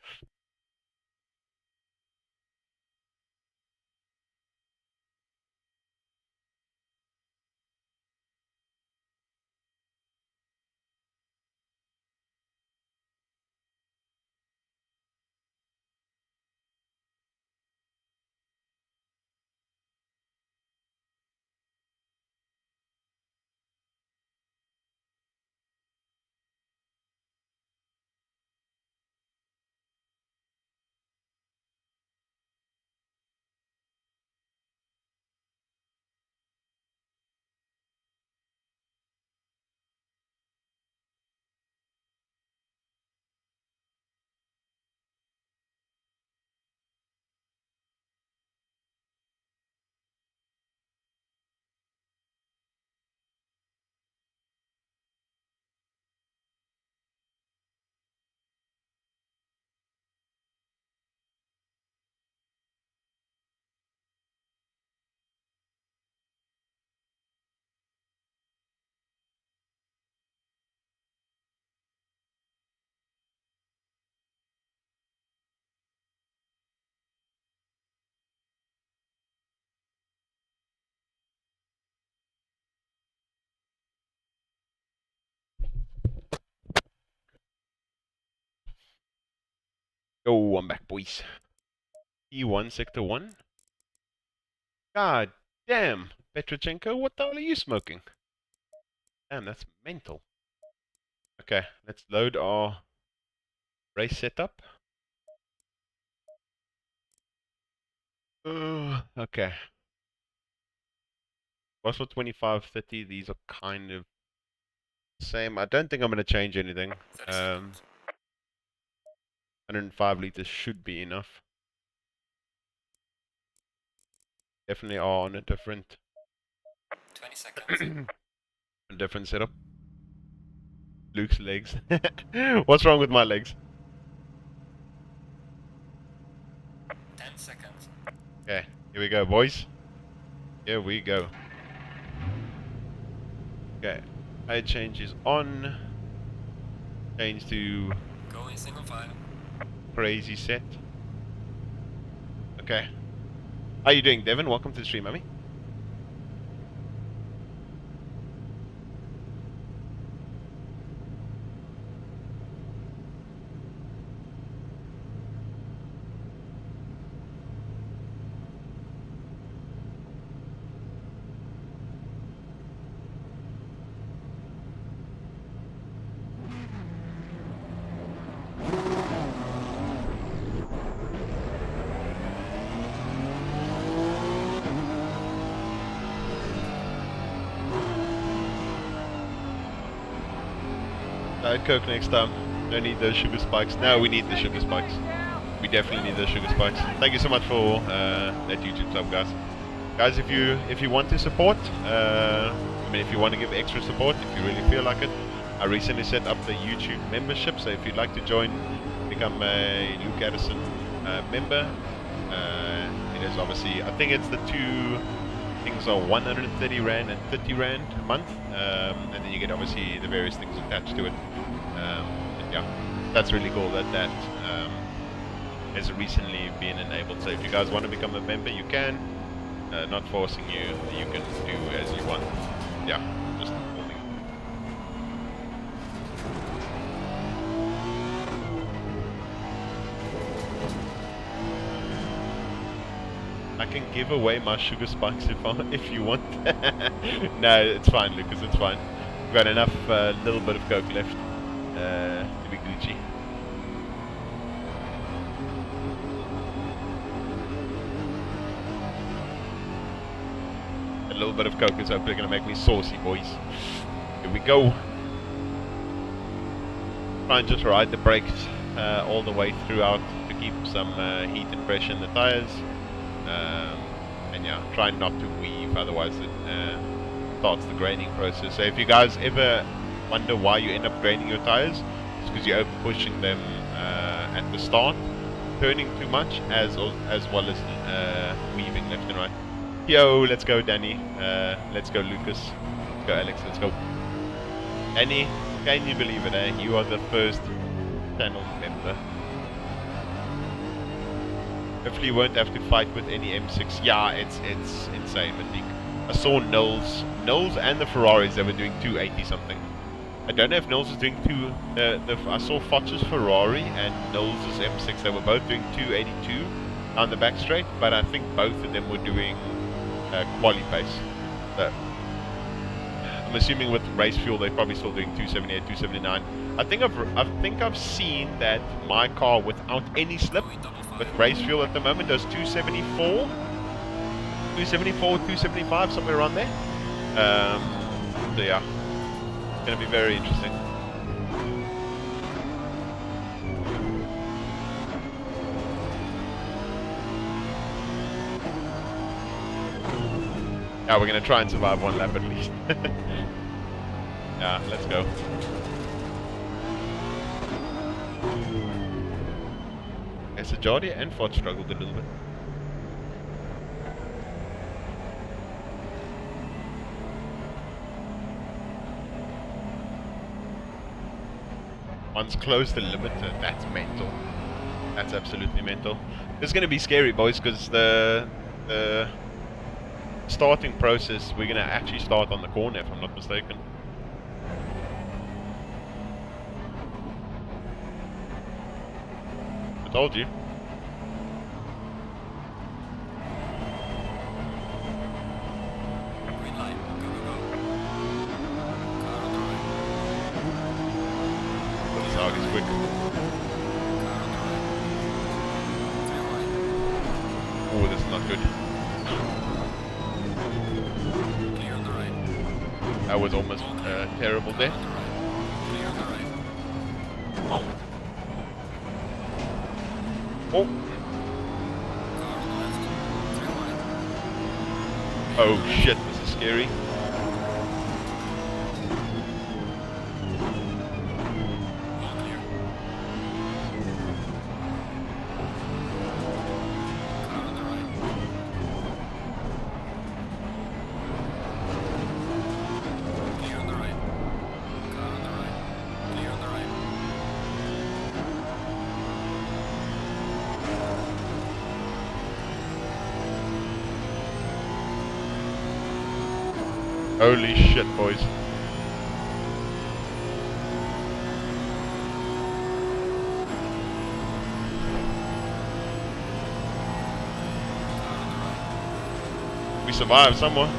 Speaker 1: Yo, I'm back, boys. E1, Sector 1. God damn, Petrochenko, what the hell are you smoking? Damn, that's mental. Okay, let's load our Race setup. Okay. Was for 25, 30. These are kind of same. I don't think I'm going to change anything. 105 liters should be enough. Definitely are on a different
Speaker 2: 20 seconds.
Speaker 1: a different setup. Luke's legs. What's wrong with my legs?
Speaker 2: 10 seconds.
Speaker 1: Okay, here we go, boys. Here we go. Okay, I change is on. Change to
Speaker 2: Go in single file.
Speaker 1: crazy set. Okay. How you doing, Devin? Welcome to the stream, mummy. Diet Coke next time. Don't need those sugar spikes. No, we need the sugar spikes. We definitely need those sugar spikes. Thank you so much for that YouTube sub, guys. Guys, if you want to support, I mean, if you want to give extra support, if you really feel like it, I recently set up the YouTube membership. So if you'd like to join, become a Luke Addison member. It is obviously, I think it's the two things are 130 Rand and 30 Rand a month, and then you get obviously the various things attached to it. And yeah, that's really cool that has recently been enabled. So if you guys want to become a member, you can. Not forcing you, you can do as you want. Yeah, just informing. I can give away my sugar spikes if you want. No, it's fine, Lucas. It's fine. We've got enough little bit of Coke left to be Gucci. A little bit of Coke is hopefully going to make me saucy, boys. Here we go. Try and just ride the brakes all the way throughout to keep some heat and pressure in the tires. And yeah, try not to weave, otherwise it starts the graining process. So if you guys ever wonder why you end up graining your tires, it's because you're over pushing them at the start, turning too much, as well as weaving left and right. Yo, let's go, Danny. Let's go, Lucas. Let's go, Alex. Let's go. Danny, can you believe it, eh? You are the first channel member. Hopefully you won't have to fight with any M6. Yeah, it's insane, I think. I saw Knowles and the Ferraris, they were doing 280 something. I don't know if Knowles was doing I saw Foch's Ferrari and Knowles' M6, they were both doing 282 on the back straight, but I think both of them were doing quali pace. So I'm assuming with race fuel they're probably still doing 278, 279. I think I've seen that my car without any slip with race fuel at the moment does 274, 275, somewhere around there. So yeah, it's gonna be very interesting. Yeah, we're gonna try and survive one lap at least. Yeah, let's go. So Jordi and Ford struggled a little bit. One's close the limiter. That's mental. That's absolutely mental. It's going to be scary, boys, because the starting process, we're going to actually start on the corner, if I'm not mistaken. I told you.
Speaker 2: Green light. Go, go, go. Car on the right.
Speaker 1: This out is quick. good.
Speaker 2: Clear on the right.
Speaker 1: That was almost terrible there.
Speaker 2: On the right. Clear on the right.
Speaker 1: Oh,
Speaker 2: Car on the left. 3 wide.
Speaker 1: oh shit, this is scary.
Speaker 2: All clear. Car on the right. Clear on the right. Car on the right. Clear on the right.
Speaker 1: Holy shit, boys.
Speaker 2: Car on the right.
Speaker 1: We survived somewhere.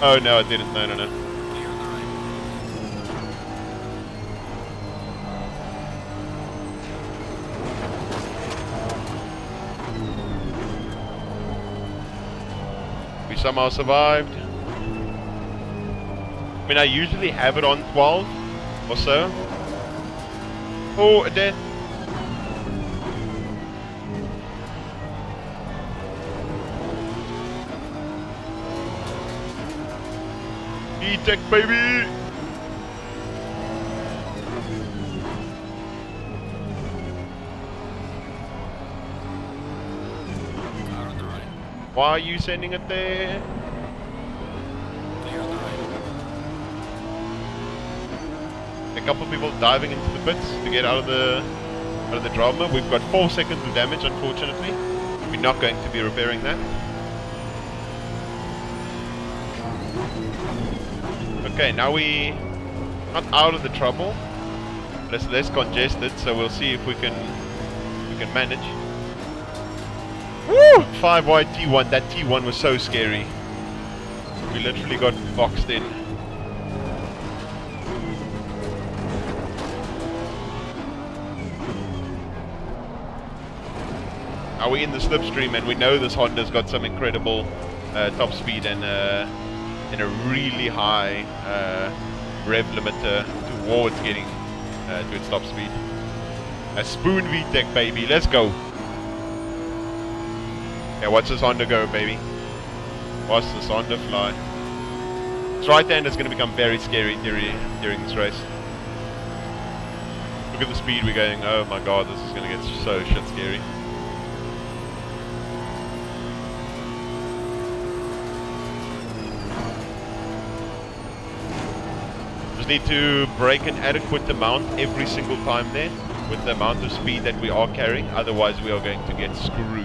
Speaker 1: Oh no, I didn't. No, no, no.
Speaker 2: Clear on the right.
Speaker 1: We somehow survived. I mean, I usually have it on 12 or so. Oh, a death. E-Tech, baby!
Speaker 2: Car on the right.
Speaker 1: Why are you sending it there?
Speaker 2: Clear on the right.
Speaker 1: A couple of people diving into the pits to get out of the drama. We've got 4 seconds of damage, unfortunately. We're not going to be repairing that. Okay, now we not out of the trouble, but it's less congested, so we'll see if we can manage. Woo! 5 wide T1. That T1 was so scary. We literally got boxed in. Now we're in the slipstream, and we know this Honda's got some incredible top speed and a really high rev limiter towards getting to its top speed. A spoon VTEC, baby, let's go. Yeah, watch this Honda go, baby. Watch this Honda fly. This right hand is going to become very scary during this race. Look at the speed we're going. Oh my god, this is going to get so shit scary. Just need to brake an adequate amount every single time there with the amount of speed that we are carrying, otherwise we are going to get screwed.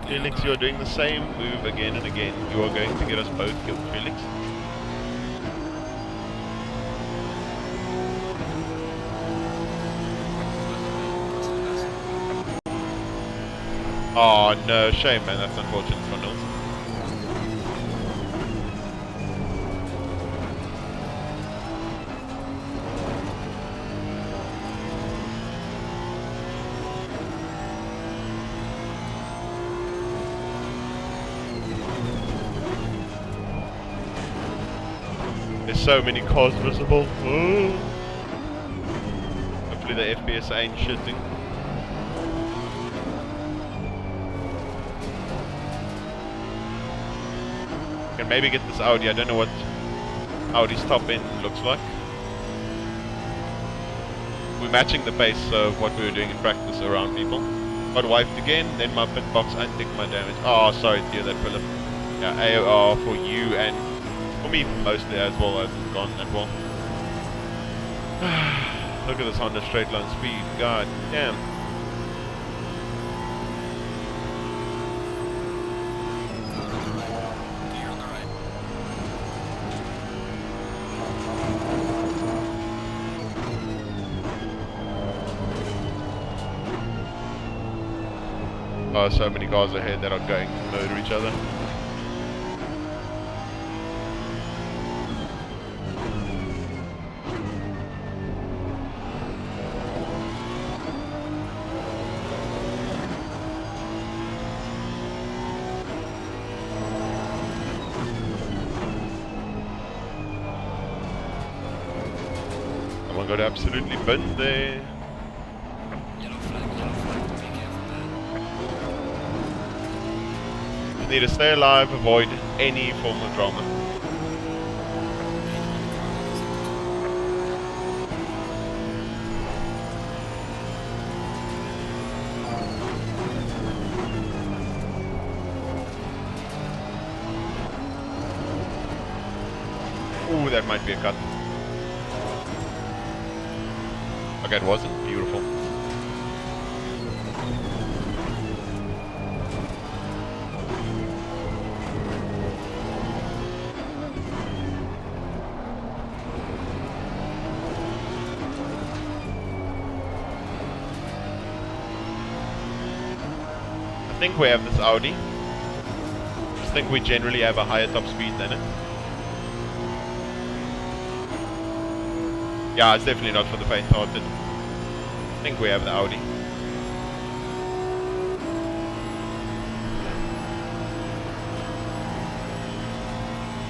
Speaker 1: Felix, you are doing the same move again and again. You are going to get us both killed, Felix. Oh no, shame man, that's unfortunate for Nils. There's so many cars visible. Oh. Hopefully the FPS ain't shitting. Can maybe get this Audi. I don't know what Audi's top end looks like. We're matching the pace of what we were doing in practice around people. Got wiped again, then my pit box unticked my damage. Oh, sorry to hear that, Philip. Yeah, AOR for you and for me mostly as well, hasn't gone that well. Look at this Honda straight line speed. God damn. Oh, so many cars ahead that are going to murder each other. Someone got absolutely burned there.
Speaker 2: Yellow flag, be careful there.
Speaker 1: Just need to stay alive, avoid any form of drama. Ooh, that might be a cut. Okay, it wasn't. Beautiful. I think we have this Audi. I just think we generally have a higher top speed than it. Yeah, it's definitely not for the faint-hearted. I think we have the Audi.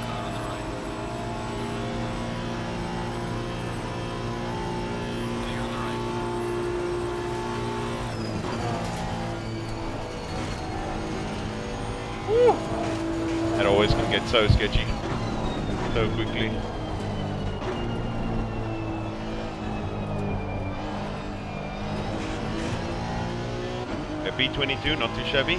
Speaker 2: Car on the right. Clear on the right.
Speaker 1: That always can get so sketchy so quickly. A B22, not too shabby.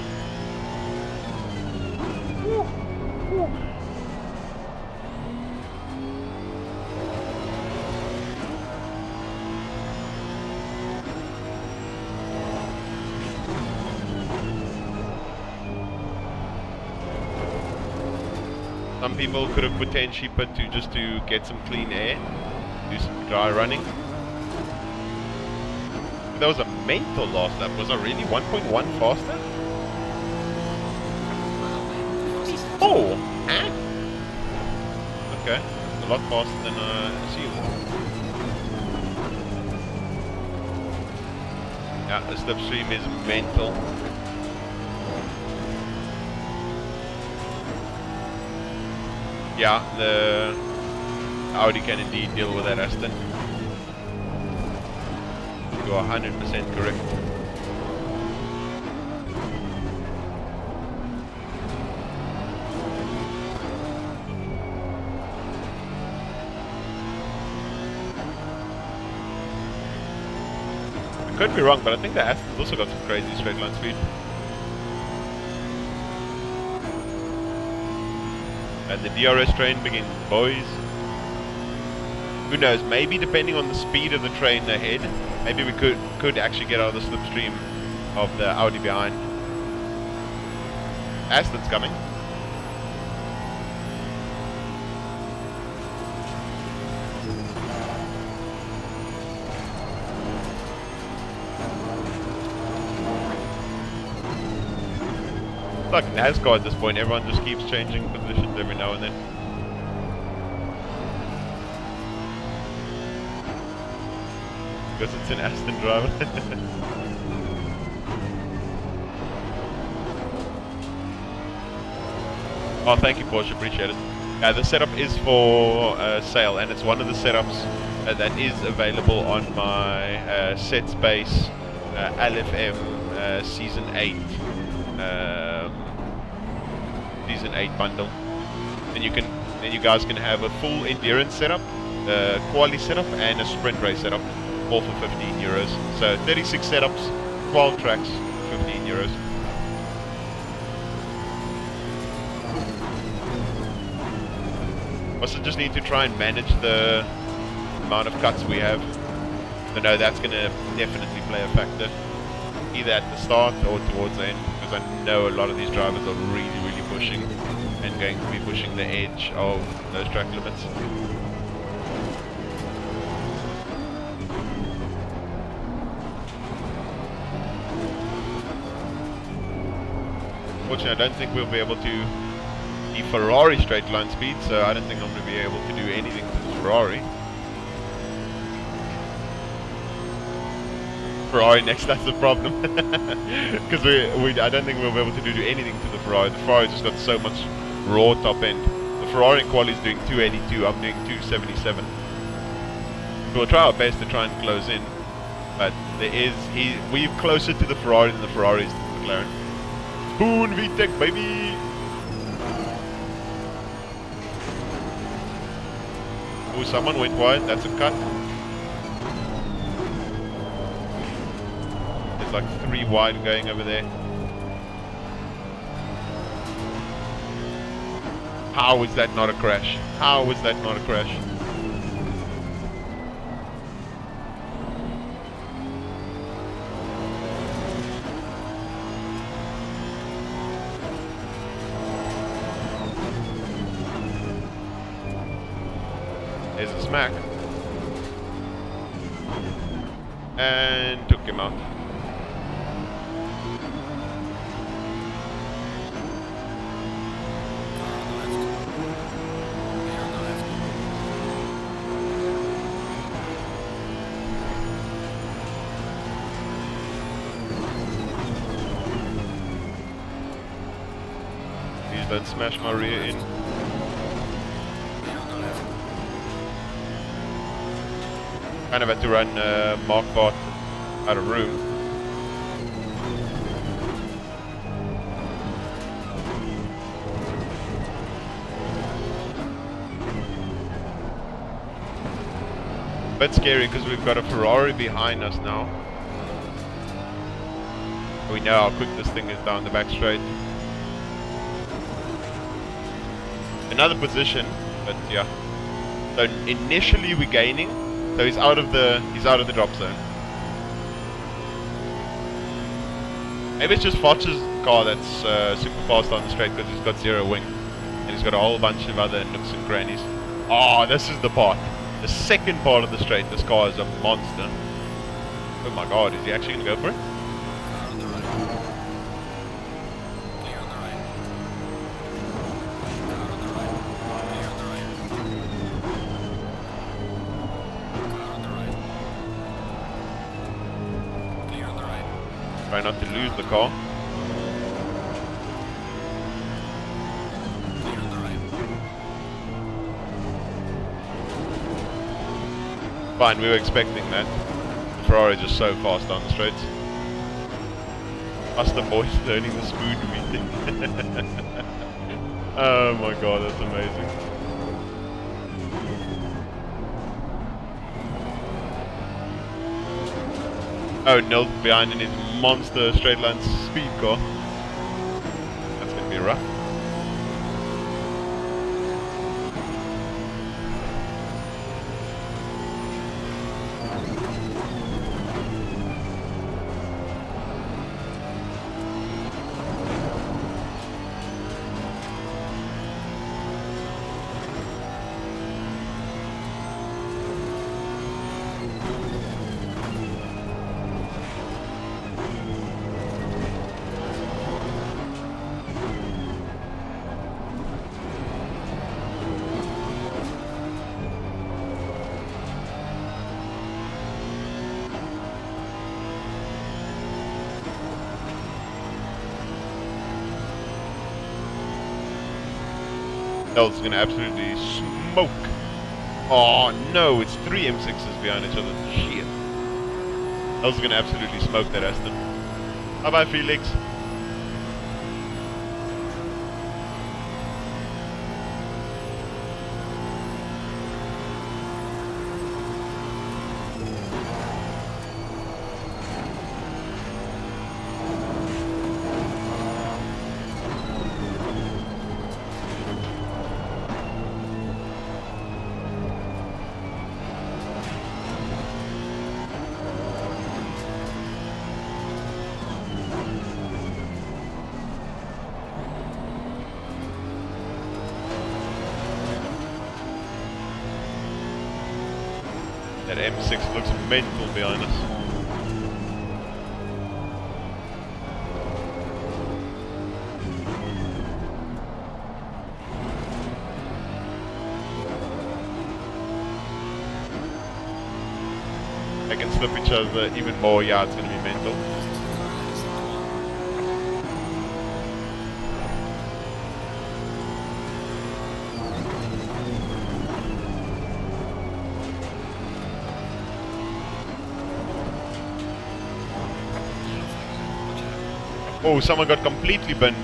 Speaker 1: Some people could have potentially put to just to get some clean air, do some dry running. That was a mental last lap. Was I really 1.1 faster? Oh! Huh? Okay, a lot faster than I assumed. Yeah, the slipstream is mental. Yeah, the Audi can indeed deal with that Aston. You are 100% correct. I could be wrong, but I think the Aston's also got some crazy straight line speed. And the DRS train begins, boys. Who knows, maybe depending on the speed of the train ahead, maybe we could actually get out of the slipstream of the Audi behind. Aston's coming. It's like NASCAR at this point, everyone just keeps changing positions every now and then. Because it's an Aston driver. Oh, thank you, Porsche. Appreciate it. The setup is for sale, and it's one of the setups that is available on my SetSpace LFM Season 8 bundle. And you guys can have a full endurance setup, quali setup, and a sprint race setup, all for 15 euros. So 36 setups, 12 tracks, 15 euros. Also just need to try and manage the amount of cuts we have. So no, that's going to definitely play a factor, either at the start or towards the end, because I know a lot of these drivers are really pushing and going to be pushing the edge of those track limits. unfortunately, I don't think we'll be able to the Ferrari straight line speed, so I don't think I'm going to be able to do anything to this Ferrari. Ferrari next, that's the problem. Because I don't think we'll be able to do anything to the Ferrari. The Ferrari just got so much raw top end. The Ferrari in quali is doing 282, I'm doing 277. So we'll try our best to try and close in. But we're closer to the Ferrari than the Ferrari is to the McLaren. Spoon VTEC, baby! Oh, someone went wide, that's a cut. There's like 3 wide going over there. How is that not a crash? How is that not a crash? There's a smack. And took him out. Please don't smash my rear in. Kind of had to run Mark Bart out of room. Bit scary because we've got a Ferrari behind us now. We know how quick this thing is down the back straight. Another position, but yeah. So initially we're gaining. So he's out of the drop zone. Maybe it's just Foch's car that's super fast on the straight because he's got 0 wing. And he's got a whole bunch of other nooks and crannies. Oh, this is the part. The second part of the straight, this car is a monster. Oh my god, is he actually going to go for it? Try not to lose the car. Fine, we were expecting that. The Ferrari just so fast down the straights. Us the boys learning the spoon meeting. Oh my god, that's amazing. Oh, Nils behind in his monster straight line speed car. That's going to be rough. Nils is going to absolutely smoke. Oh no, it's 3 M6s behind each other. Shit. Nils is going to absolutely smoke that Aston. Bye bye, Felix. That M6 looks mental behind us. They can slip each other even more. Yeah, it's going to be mental. Oh, someone got completely bent.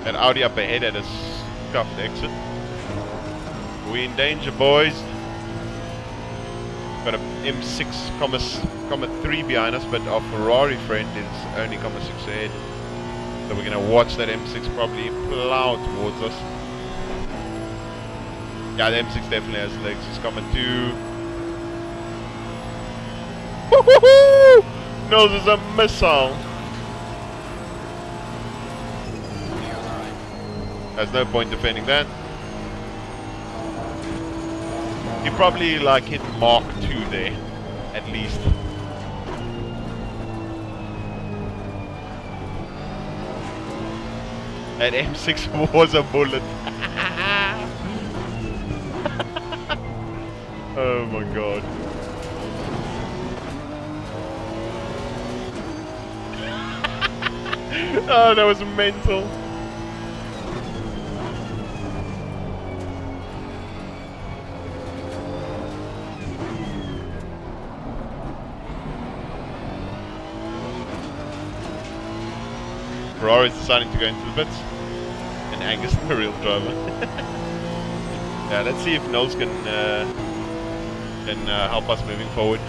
Speaker 1: That Audi up ahead at a scuffed exit. We in danger, boys. Got a M6,3 behind us, but our Ferrari friend is only 6 ahead. So we're gonna watch that M6 probably plow towards us. Yeah, the M6 definitely has legs. He's coming to. Woohoo! Nose is a missile. There's no point defending that. You probably like hit Mark 2 there, at least. That M6 was a bullet. Oh my god. Oh, that was mental. Ferrari's deciding to go into the pits, and Angus the real driver. Yeah, let's see if Knowles can help us moving forward.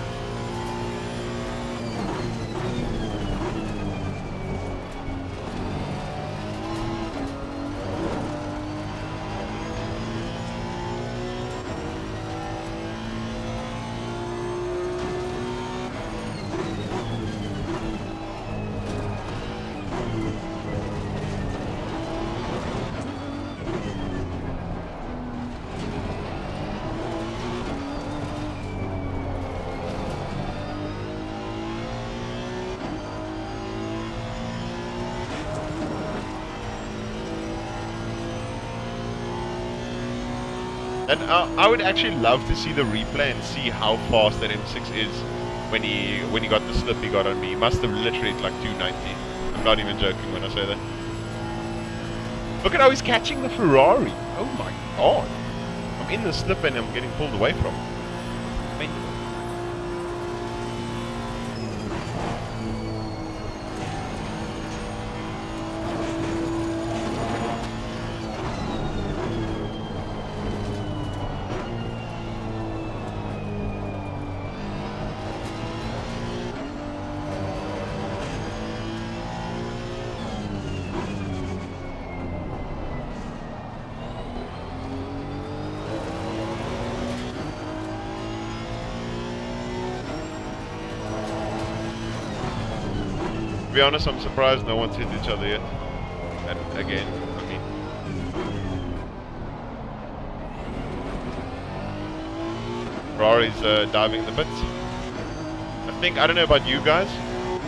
Speaker 1: And I would actually love to see the replay and see how fast that M6 is when he got the slip he got on me. He must have literally hit like 290. I'm not even joking when I say that. Look at how he's catching the Ferrari. Oh my god. I'm in the slip and I'm getting pulled away from him. To be honest, I'm surprised no one's hit each other yet. And again, I mean... Ferrari's diving the pits. I don't know about you guys,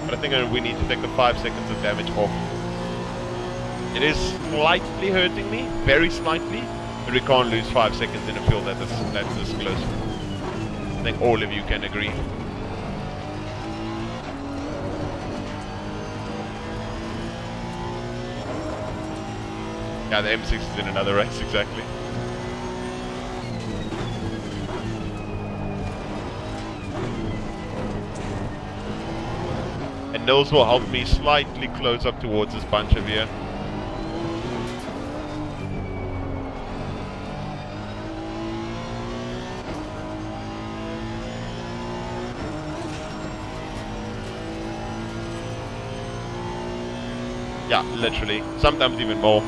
Speaker 1: but I think we need to take the 5 seconds of damage off. It is slightly hurting me, very slightly, but we can't lose 5 seconds in a field that's this close. I think all of you can agree. Yeah, the M6 is in another race, exactly. And Nils will help me slightly close up towards this bunch over here. Yeah, literally. Sometimes even more.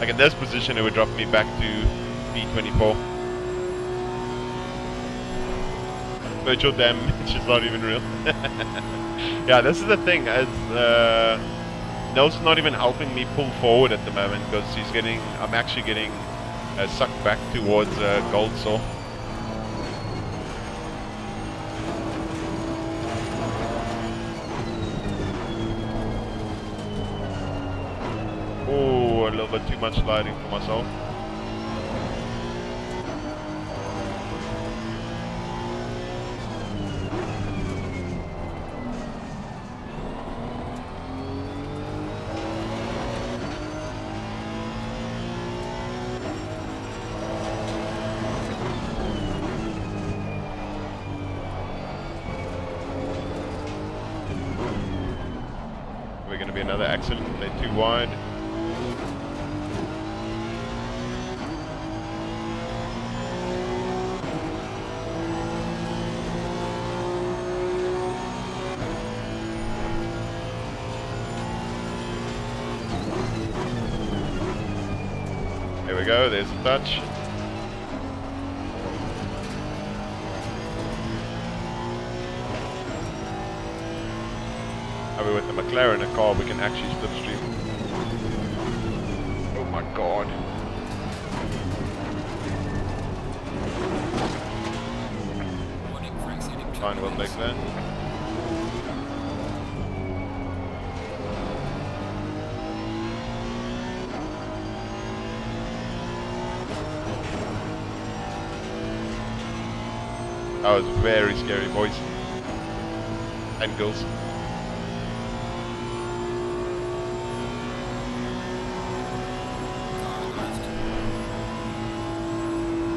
Speaker 1: Like in this position, it would drop me back to P24. Virtual damage is not even real. Yeah, this is the thing. As Nels is not even helping me pull forward at the moment because I'm actually getting sucked back towards Gold Saw. Oh, a little bit too much sliding for myself. We're going to be another accident. They're too wide. There we go, there's a touch. However, with the McLaren a car, we can actually slipstream. Oh my god. Fine, we'll take that. That was very scary, boys and girls.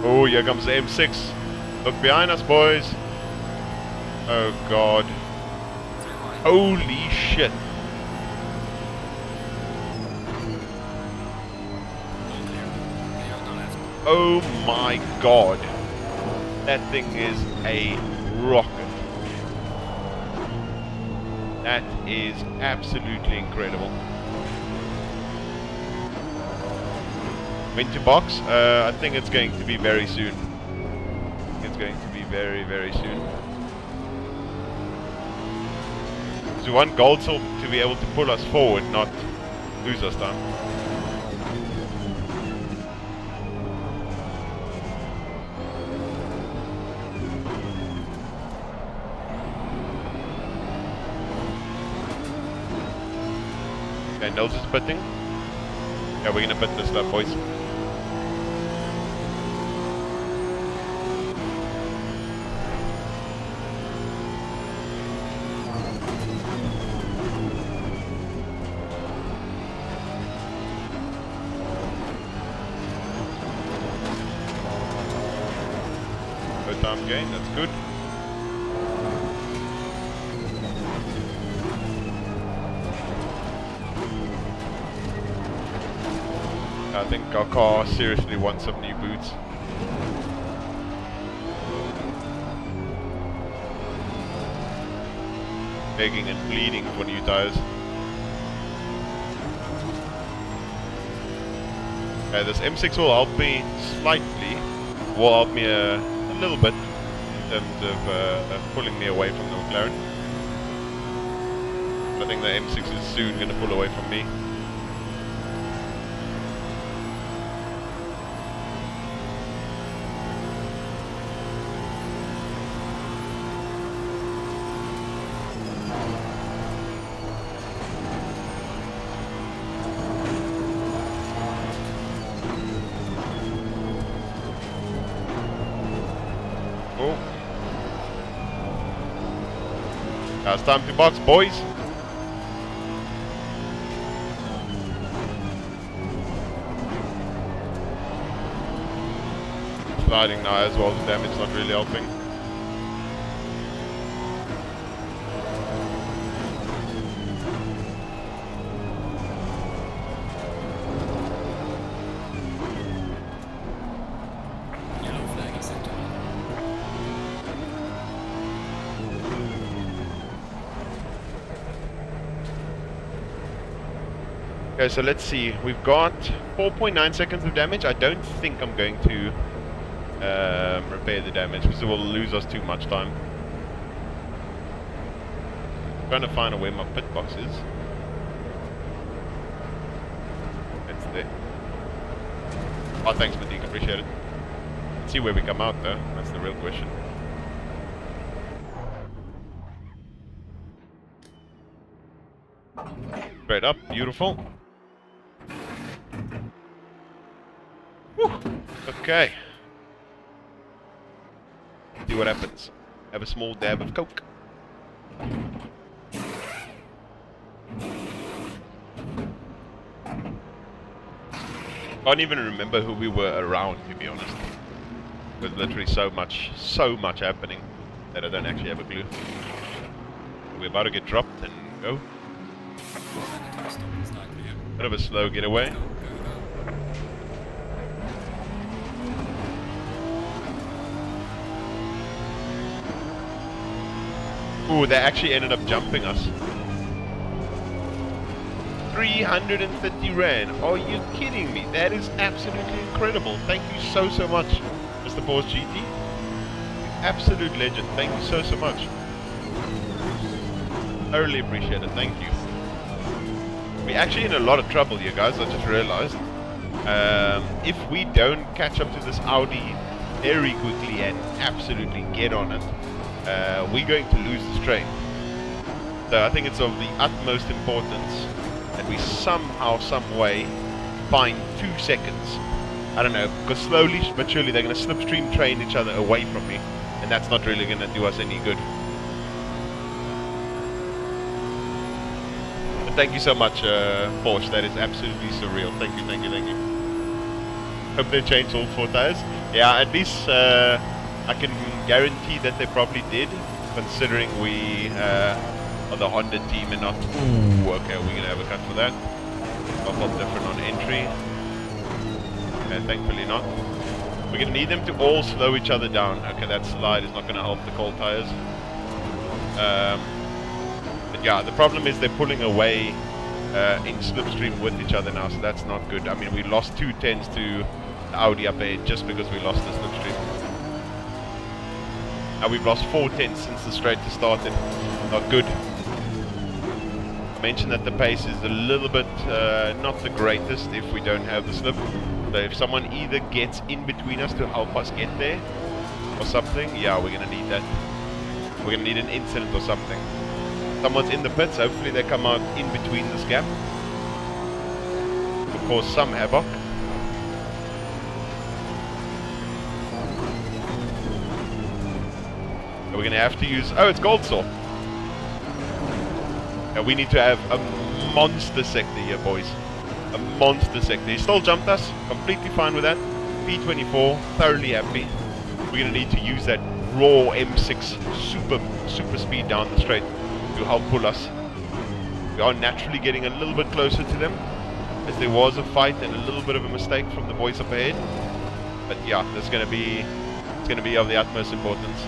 Speaker 1: Oh, here comes the M6. Look behind us, boys. Oh god. Holy shit. Oh my god. That thing is a rocket. That is absolutely incredible. When to box? I think it's going to be very soon. It's going to be very, very soon. So we want Gold Saw to be able to pull us forward, not lose us time. Okay, Nils is pitting. Yeah, we're gonna pit this lap, boys. No time gain, that's good. I think our car seriously wants some new boots. Begging and pleading for new tires. This M6 will help me slightly, will help me a little bit in terms of pulling me away from the McLaren. I think the M6 is soon going to pull away from me. Now it's time to box, boys. Sliding now as well, the damage not really helping. Okay, so let's see. We've got 4.9 seconds of damage. I don't think I'm going to repair the damage because it will lose us too much time. I'm trying to find out where my pit box is. It's there. Oh, thanks, Matik. Appreciate it. Let's see where we come out, though. That's the real question. Straight up. Beautiful. Whew. Okay. See what happens. Have a small dab of Coke. Can't even remember who we were around, to be honest. There's literally so much happening that I don't actually have a clue. We're about to get dropped and go. Bit of a slow getaway. Ooh, they actually ended up jumping us. 330 Rand. Are you kidding me? That is absolutely incredible. Thank you so much, Mr. Boss GT. Absolute legend. Thank you so much. Thoroughly appreciate it. Thank you. We're actually in a lot of trouble here, guys. I just realized. If we don't catch up to this Audi very quickly and absolutely get on it, we're going to lose the straight. So I think it's of the utmost importance that we somehow, some way, find 2 seconds. I don't know, because slowly but surely they're going to slipstream train each other away from me, and that's not really going to do us any good. But thank you so much, Porsche. That is absolutely surreal. Thank you, thank you, thank you. Hope they changed all 4 tires. Yeah, at least I can guarantee that they probably did, considering we are the Honda team and not... Ooh, okay, we're going to have a cut for that. Not different on entry. Okay, thankfully not. We're going to need them to all slow each other down. Okay, that slide is not going to help the cold tires. But yeah, the problem is they're pulling away in slipstream with each other now, so that's not good. I mean, we lost 2 tenths to the Audi up ahead just because we lost the slipstream. Now we've lost 4 tenths since the straight to started. Not good. I mentioned that the pace is a little bit not the greatest if we don't have the slip. So if someone either gets in between us to help us get there or something, yeah, we're going to need that. We're going to need an incident or something. Someone's in the pits, hopefully they come out in between this gap. Of course, some havoc. We're going to have to use... Oh, it's Goldsaw. And we need to have a monster sector here, boys. A monster sector. He still jumped us. Completely fine with that. P24. Thoroughly happy. We're going to need to use that raw M6 super speed down the straight to help pull us. We are naturally getting a little bit closer to them, as there was a fight and a little bit of a mistake from the boys up ahead. But yeah, it's going to be of the utmost importance.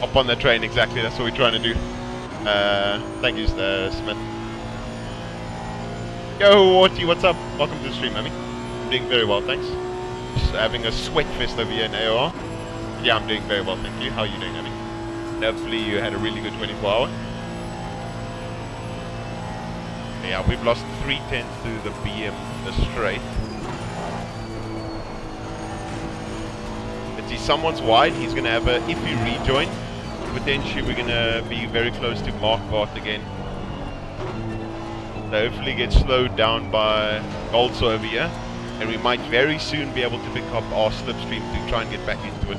Speaker 1: Up on the train, exactly. That's what we're trying to do. Thank you, Smith. Yo, Warty, what's up? Welcome to the stream, Amy. I'm doing very well, thanks. Just having a sweat fest over here in AOR. Yeah, I'm doing very well, thank you. How are you doing, Amy? And hopefully you had a really good 24-hour. Yeah, we've lost 3 tenths to the BM, the straight. Let's see, someone's wide. He's going to have a iffy rejoin. Potentially we're going to be very close to Mark Vart again. So hopefully get slowed down by Goldsaw over here. And we might very soon be able to pick up our slipstream to try and get back into it.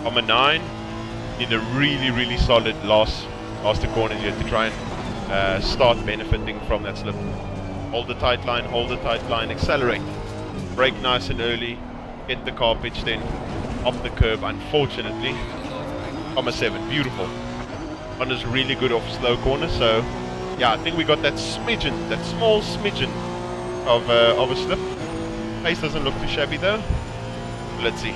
Speaker 1: Comma 9. Need a really solid last 2 corners here to try and start benefiting from that slip. Hold the tight line, accelerate. Brake nice and early, get the car pitched in, off the curb, unfortunately. Comma 7, beautiful. One is really good off slow corner, so yeah, I think we got that smidgen, that small smidgen of a slip. Pace doesn't look too shabby though. Let's see.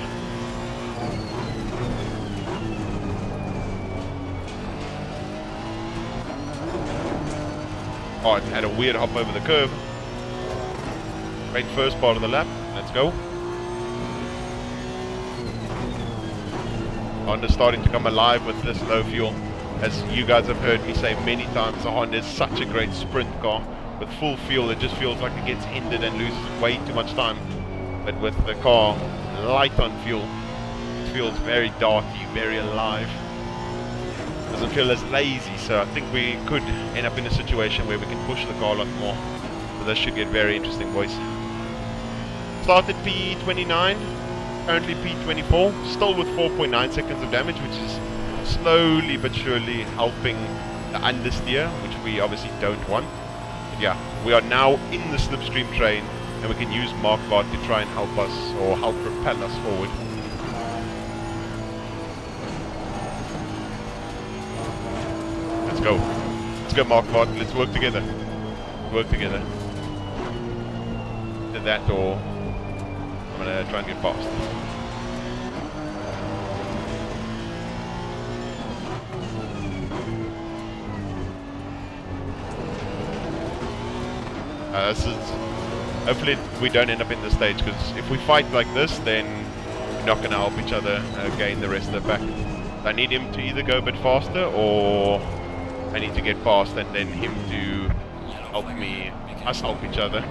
Speaker 1: Oh, it had a weird hop over the curb. Great first part of the lap. Let's go. Honda's starting to come alive with this low fuel. As you guys have heard me say many times, the Honda is such a great sprint car. With full fuel, it just feels like it gets hindered and loses way too much time. But with the car light on fuel, it feels very darty, very alive. Doesn't feel as lazy, so I think we could end up in a situation where we can push the car a lot more. So this should get very interesting, boys. Started P29, currently P24, still with 4.9 seconds of damage, which is slowly but surely helping the understeer, which we obviously don't want. But yeah, we are now in the slipstream train, and we can use Mark Vard to try and help us, or help propel us forward. Let's go. Let's go, Mark Vard. Let's work together. Work together. Did that, or I'm gonna try and get past. This is, hopefully we don't end up in this stage, because if we fight like this, then we're not going to help each other gain the rest of the pack. I need him to either go a bit faster, or I need to get past and then him to help me, us help each other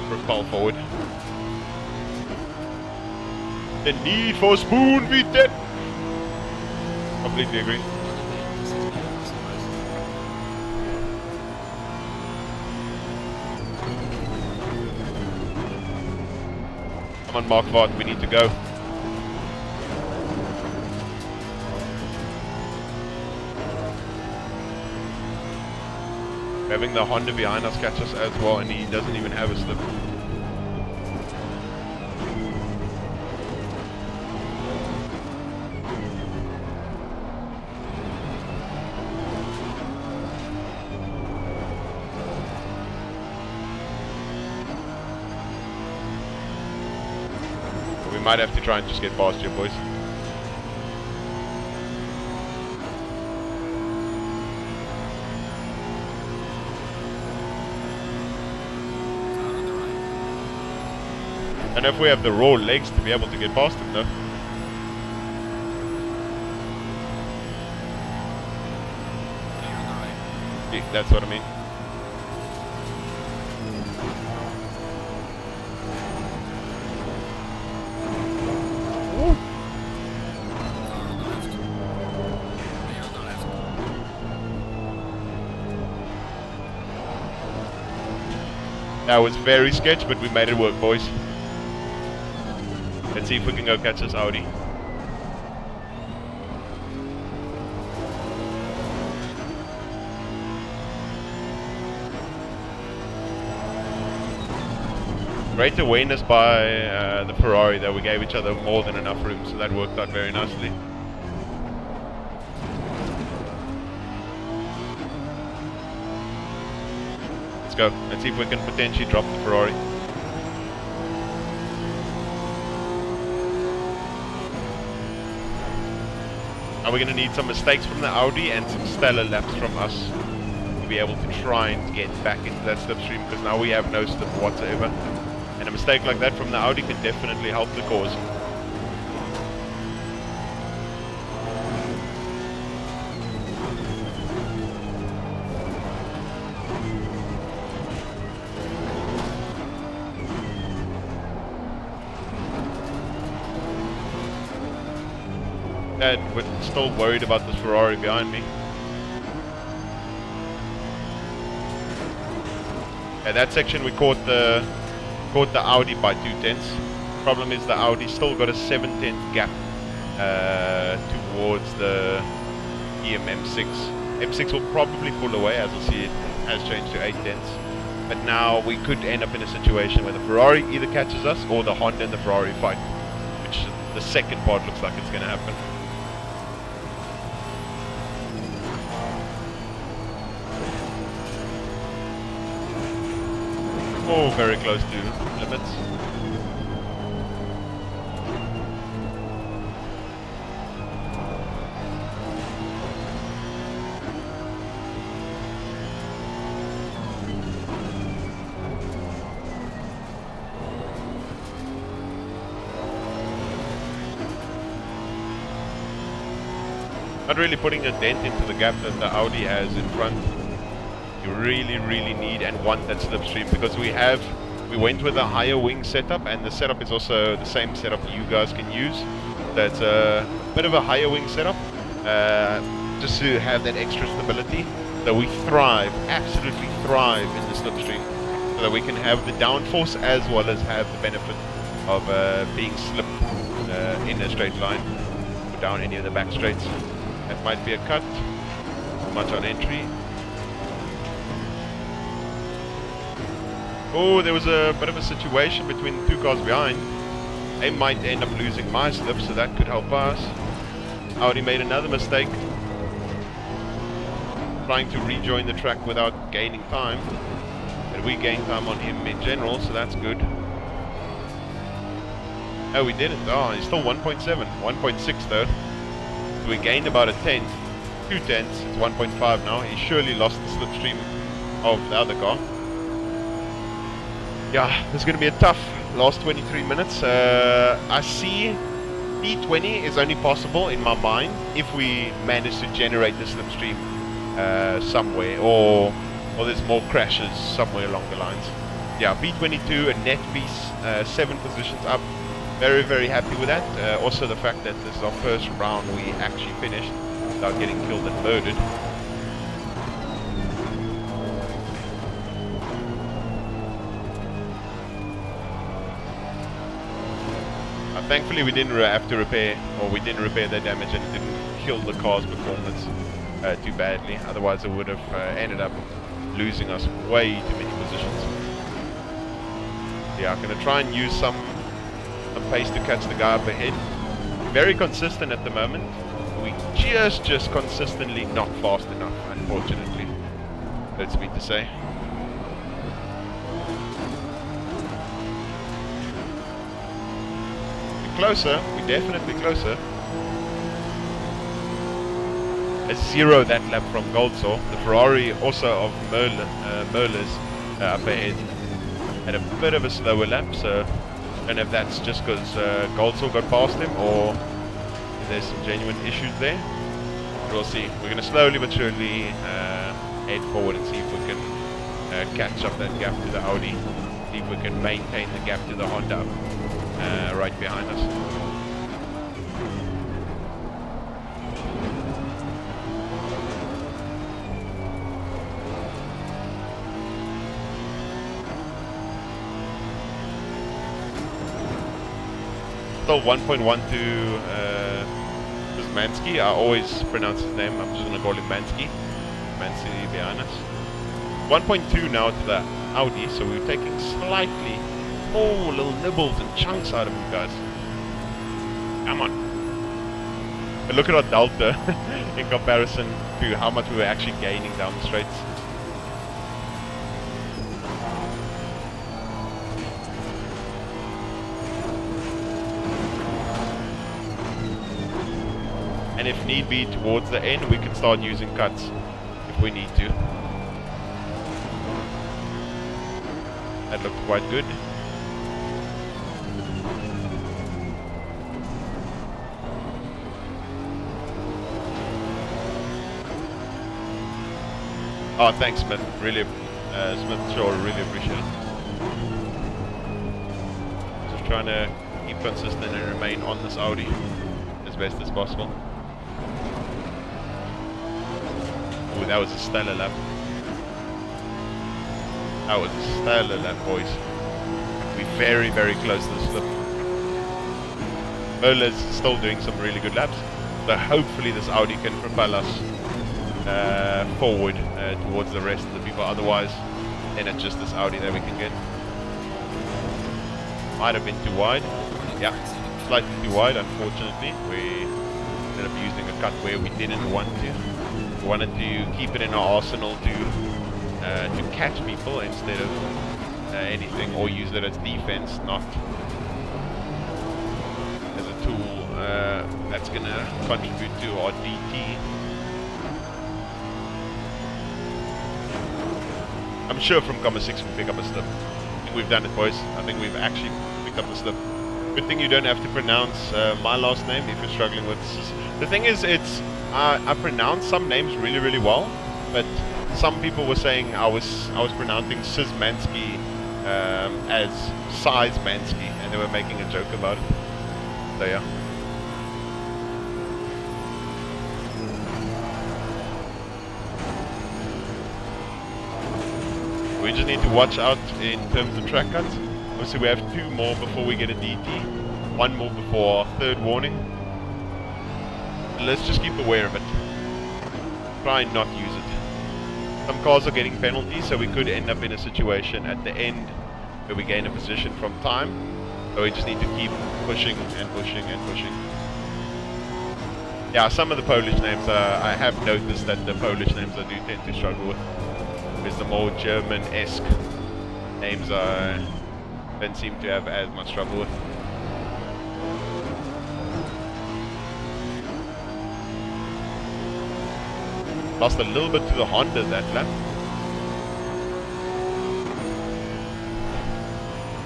Speaker 1: propel forward. The need for spoon beat it! Completely agree. Come on, Mark Vard, we need to go. Having the Honda behind us catch us as well, and he doesn't even have a slip. We might have to try and just get past you, boys. I don't know if we have the raw legs to be able to get past him, though. Yeah, that's what I mean. That was very sketch, but we made it work, boys. Let's see if we can go catch this Audi. Great awareness by the Ferrari that we gave each other more than enough room, so that worked out very nicely. Let's go. Let's see if we can potentially drop the Ferrari. Are we going to need some mistakes from the Audi and some stellar laps from us to be able to try and get back into that slipstream, because now we have no slip whatsoever. And a mistake like that from the Audi can definitely help the cause. And we're still worried about this Ferrari behind me. At that section we caught the Audi by 2/10. Problem is the Audi still got a 7/10 gap towards the M6. M6 will probably pull away, as we'll see it has changed to 8/10. But now we could end up in a situation where the Ferrari either catches us or the Honda and the Ferrari fight, which the second part looks like it's going to happen. Oh, very close to limits. not really putting a dent into the gap that the Audi has in front. You really, really need and want that slipstream, because we went with a higher wing setup, and the setup is also the same setup you guys can use. That's a bit of a higher wing setup, just to have that extra stability. So we thrive, absolutely thrive in the slipstream, so that we can have the downforce as well as have the benefit of being slipped in a straight line or down any of the back straights. That might be a cut, much on entry. Oh, there was a bit of a situation between the two cars behind. They might end up losing my slip, so that could help us. Audi made another mistake, trying to rejoin the track without gaining time. But we gained time on him in general, so that's good. Oh, we didn't. Oh, he's still 1.7. 1.6 though. So we gained about a tenth. 2 tenths. It's 1.5 now. He surely lost the slipstream of the other car. Yeah, this is going to be a tough last 23 minutes. I see P20 is only possible in my mind if we manage to generate the slipstream somewhere, or there's more crashes somewhere along the lines. Yeah, P22, a net piece, 7 positions up. Very, very happy with that. Also the fact that this is our first round we actually finished without getting killed and murdered. Thankfully we didn't have to repair, or we didn't repair the damage, and it didn't kill the car's performance too badly. Otherwise it would have ended up losing us way too many positions. Yeah, I'm going to try and use some pace to catch the guy up ahead. Very consistent at the moment. We just consistently not fast enough, unfortunately. Hurts me to say. Closer, we're definitely closer. A 0 that lap from Goldsaw. The Ferrari also of Merle's up ahead had a bit of a slower lap, so I don't know if that's just because Goldsaw got past him or if there's some genuine issues there. We'll see. We're going to slowly but surely head forward and see if we can catch up that gap to the Audi. See if we can maintain the gap to the Honda right behind us. Still 1.1 to Mansky. I always pronounce his name. I'm just going to call him Mansky. Mansky behind us. 1.2 now to the Audi, so we're taking slightly more little nibbles and chunks out of him, guys. Come on. But look at our delta in comparison to how much we were actually gaining down the straights. And if need be, towards the end, we can start using cuts if we need to. That looked quite good. Oh, thanks, Smith. Really, Smith, sure, really appreciate it. Just trying to keep consistent and remain on this Audi as best as possible. Oh, that was a stellar lap. That was a stellar lap, boys. We're very, very close to the slip. Merle's still doing some really good laps, so hopefully this Audi can propel us forward towards the rest of the people. Otherwise, then it's just this Audi that we can get. Might have been too wide. Yeah, slightly too wide, unfortunately. We ended up using a cut where we didn't want to. We wanted to keep it in our arsenal to catch people instead of anything, or use it as defense, not as a tool that's going to contribute to our DT. I'm sure from comma 6 we'll pick up a slip. I think we've done it, boys. I think we've actually picked up the slip. Good thing you don't have to pronounce my last name if you're struggling with this. The thing is, I pronounced some names really, really well, but some people were saying I was pronouncing Szymanski as Size-Mansky, and they were making a joke about it. So yeah. We just need to watch out in terms of track cuts. Obviously we have 2 more before we get a DT, 1 more before our 3rd warning. Let's just keep aware of it. Try and not use it. Some cars are getting penalties, so we could end up in a situation at the end where we gain a position from time. So we just need to keep pushing and pushing and pushing. Yeah, some of the Polish names, I have noticed that the Polish names I do tend to struggle with. Because the more German-esque names I don't seem to have as much trouble with. Lost a little bit to the Honda that lap.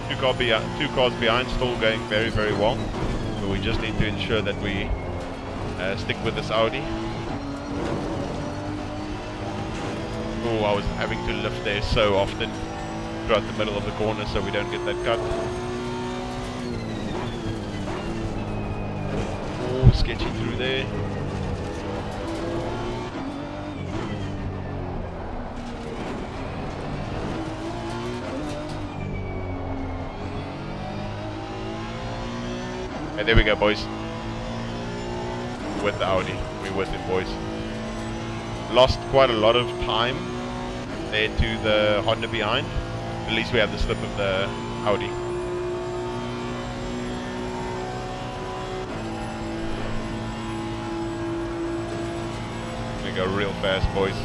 Speaker 1: 2 cars behind, still going very, very well. But we just need to ensure that we stick with this Audi. Oh, I was having to lift there so often throughout the middle of the corner so we don't get that cut. Oh, sketchy through there. And there we go, boys. With the Audi. We're with it, boys. Lost quite a lot of time there to the Honda behind. At least we have the slip of the Audi. We go real fast, boys.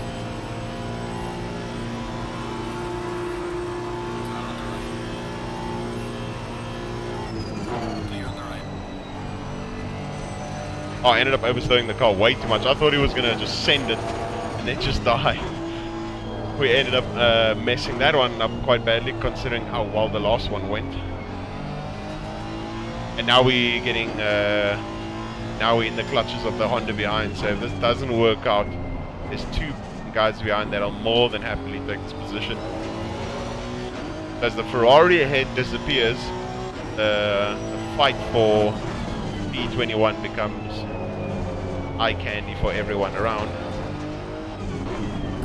Speaker 1: Oh, I ended up oversteering the car way too much. I thought he was going to just send it and then just die. We ended up messing that one up quite badly considering how well the last one went. And now we're getting, now we're in the clutches of the Honda behind. So if this doesn't work out, there's 2 guys behind that'll more than happily take this position. As the Ferrari ahead disappears, the fight for P21 becomes eye candy for everyone around.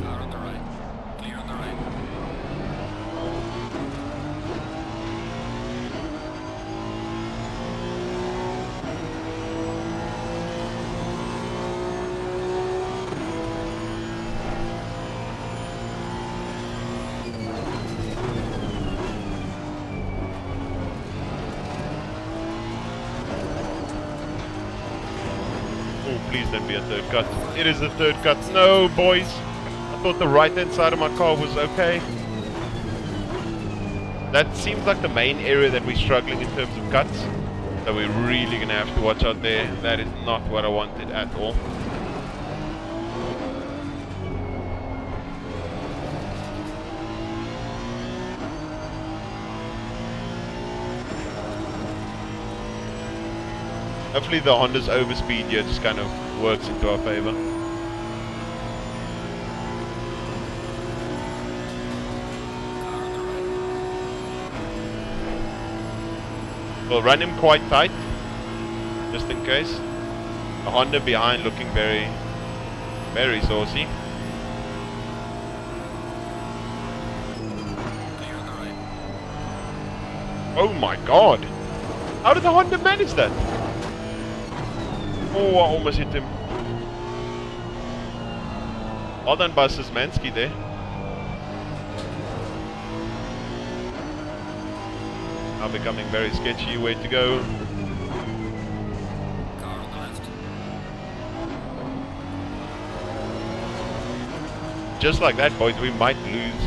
Speaker 2: Car on the right. Clear on the right.
Speaker 1: Please don't be a 3rd cut. It is a 3rd cut. No, boys. I thought the right-hand side of my car was okay. That seems like the main area that we're struggling in terms of cuts. So we're really going to have to watch out there. That is not what I wanted at all. Hopefully the Honda's overspeed here just kind of works into our favor. We'll run him quite tight, just in case. The Honda behind looking very, very saucy. Oh my god! How did the Honda manage that? Oh, I almost hit him. Well done by Szymanski there. Now becoming very sketchy. Way to go.
Speaker 2: Car on the left.
Speaker 1: Just like that, boys, we might lose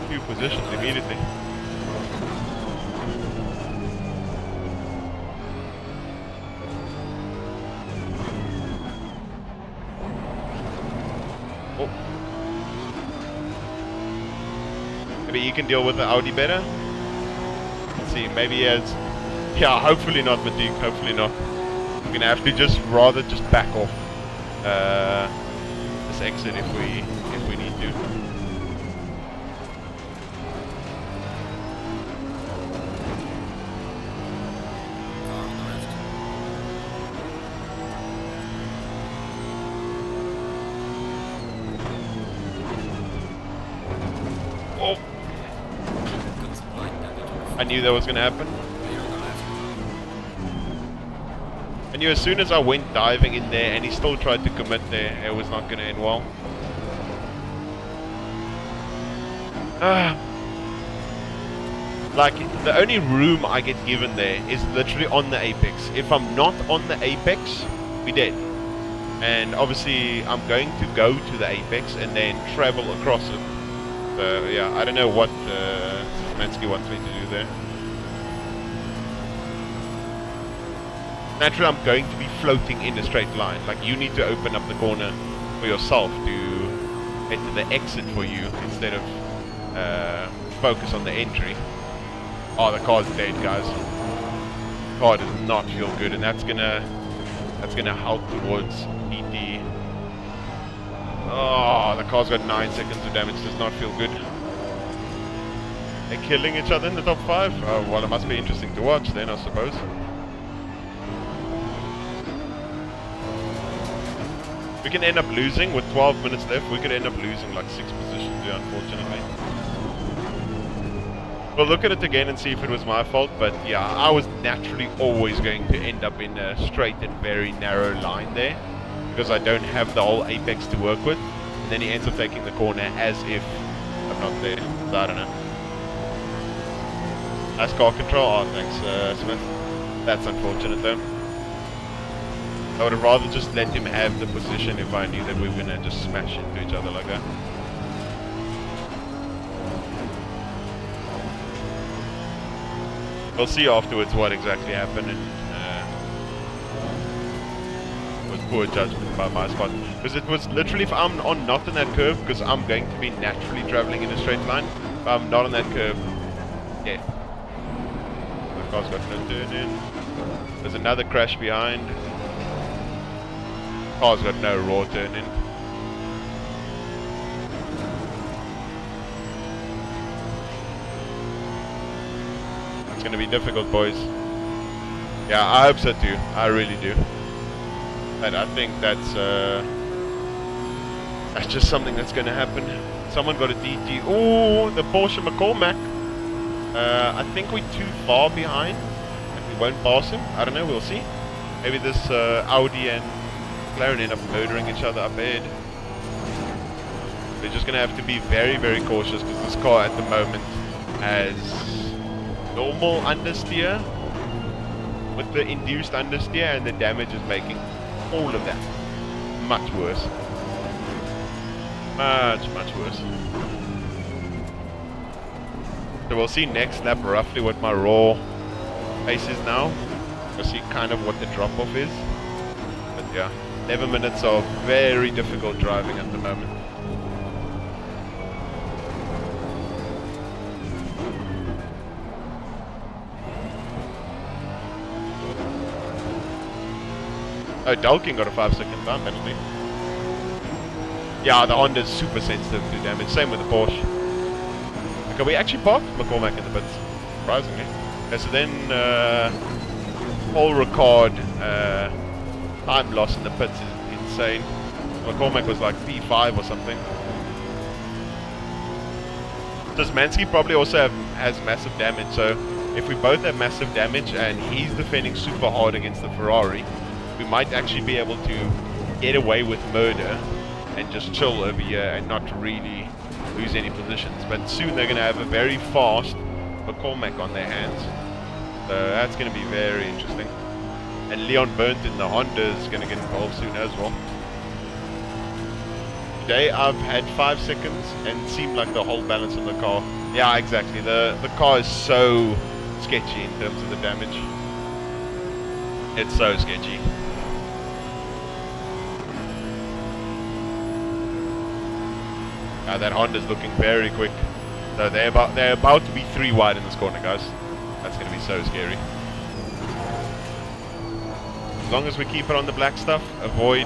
Speaker 1: 2 positions immediately. Oh. Maybe he can deal with the Audi better. Let's see, maybe he has... Yeah, hopefully not, Matik, hopefully not. We're gonna have to just rather just back off this exit if we need to.
Speaker 2: Car on the left.
Speaker 1: Oh,
Speaker 2: Got some light damage on the
Speaker 1: I knew that was gonna happen.
Speaker 2: clear on the left.
Speaker 1: I knew as soon as I went diving in there and he still tried to commit there, it was not going to end well. Like, the only room I get given there is literally on the apex. If I'm not on the apex, we're dead. And obviously, I'm going to go to the apex and then travel across it. So, yeah, I don't know what Mansky wants me to do there. Naturally, I'm going to be floating in a straight line. Like, you need to open up the corner for yourself to enter the exit for you instead of focus on the entry. Oh, the car's dead, guys. The car does not feel good, and that's gonna help towards PT. Oh, the car's got 9 seconds of damage. Does not feel good. They're killing each other in the top 5. Oh, well, it must be interesting to watch then, I suppose. We can end up losing with 12 minutes left. We could end up losing like 6 positions here, unfortunately. We'll look at it again and see if it was my fault, but yeah, I was naturally always going to end up in a straight and very narrow line there because I don't have the whole apex to work with. And then he ends up taking the corner as if I'm not there. So I don't know. Nice car control. Oh, thanks, Smith. That's unfortunate though. I would have rather just let him have the position if I knew that we were going to just smash into each other like that. We'll see afterwards what exactly happened and it was poor judgment by my spot. Because it was literally, if I'm not on that curve, because I'm going to be naturally traveling in a straight line, if I'm not on that curve, death. The car's got no turn in. There's another crash behind. Car's got no raw turn in. It's gonna be difficult, boys. Yeah, I hope so too. I really do. But I think that's just something that's gonna happen. Someone got a DT. Oh, the Porsche McCormack. I think we're too far behind and we won't pass him. I don't know, we'll see. Maybe this Audi and McLaren end up murdering each other up ahead. We're just going to have to be very, very cautious because this car at the moment has normal understeer with the induced understeer, and the damage is making all of that much worse. Much, much worse. So we'll see next lap roughly what my raw pace is now. We'll see kind of what the drop-off is. But yeah, 11 minutes of very difficult driving at the moment. Oh, Dalkin got a 5-second time penalty. Yeah, the Honda's super sensitive to damage. Same with the Porsche. Okay, we actually parked McCormack in the pits, surprisingly. Okay, so then Paul Ricard time loss in the pits is insane. McCormack was like P5 or something. Does Mansky probably also has massive damage, so if we both have massive damage and he's defending super hard against the Ferrari, we might actually be able to get away with murder and just chill over here and not really lose any positions. But soon they're going to have a very fast McCormack on their hands. So that's going to be very interesting. And Leon Burnt in the Honda is going to get involved soon as well. Today I've had 5 seconds and seemed like the whole balance of the car. Yeah, exactly. The car is so sketchy in terms of the damage. It's so sketchy. That Honda's looking very quick. So they're about to be 3 wide in this corner, guys. That's going to be so scary. As long as we keep it on the black stuff, avoid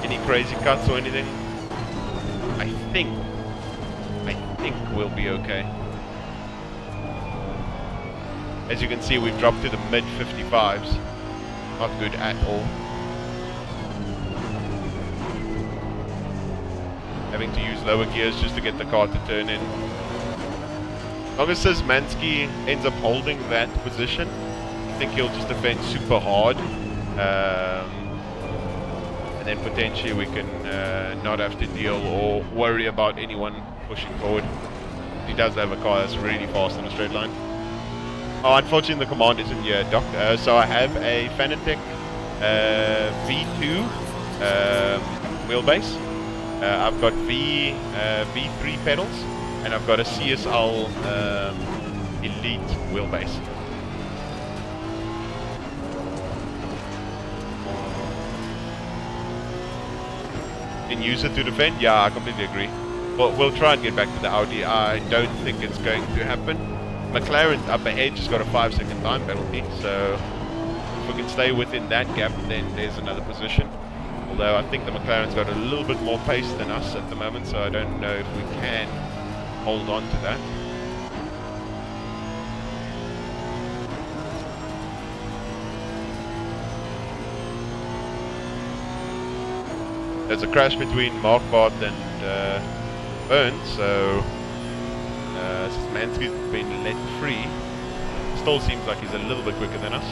Speaker 1: any crazy cuts or anything, I think we'll be okay. As you can see, we've dropped to the mid 55s. Not good at all. Having to use lower gears just to get the car to turn in. As long as Szymanski ends up holding that position, I think he'll just defend super hard. And then potentially we can not have to deal or worry about anyone pushing forward. He does have a car that's really fast on a straight line. Oh, unfortunately the command isn't here, Doc. So I have a Fanatec V2 wheelbase. I've got V3 pedals, and I've got a CSL Elite wheelbase. Can use it to defend? Yeah, I completely agree. Well, we'll try and get back to the Audi. I don't think it's going to happen. McLaren up ahead just got a 5-second time penalty, so if we can stay within that gap, then there's another position. Although I think the McLaren's got a little bit more pace than us at the moment, so I don't know if we can hold on to that. There's a crash between Mark Barth and Burns, so Szymanski's been let free. Still seems like he's a little bit quicker than us.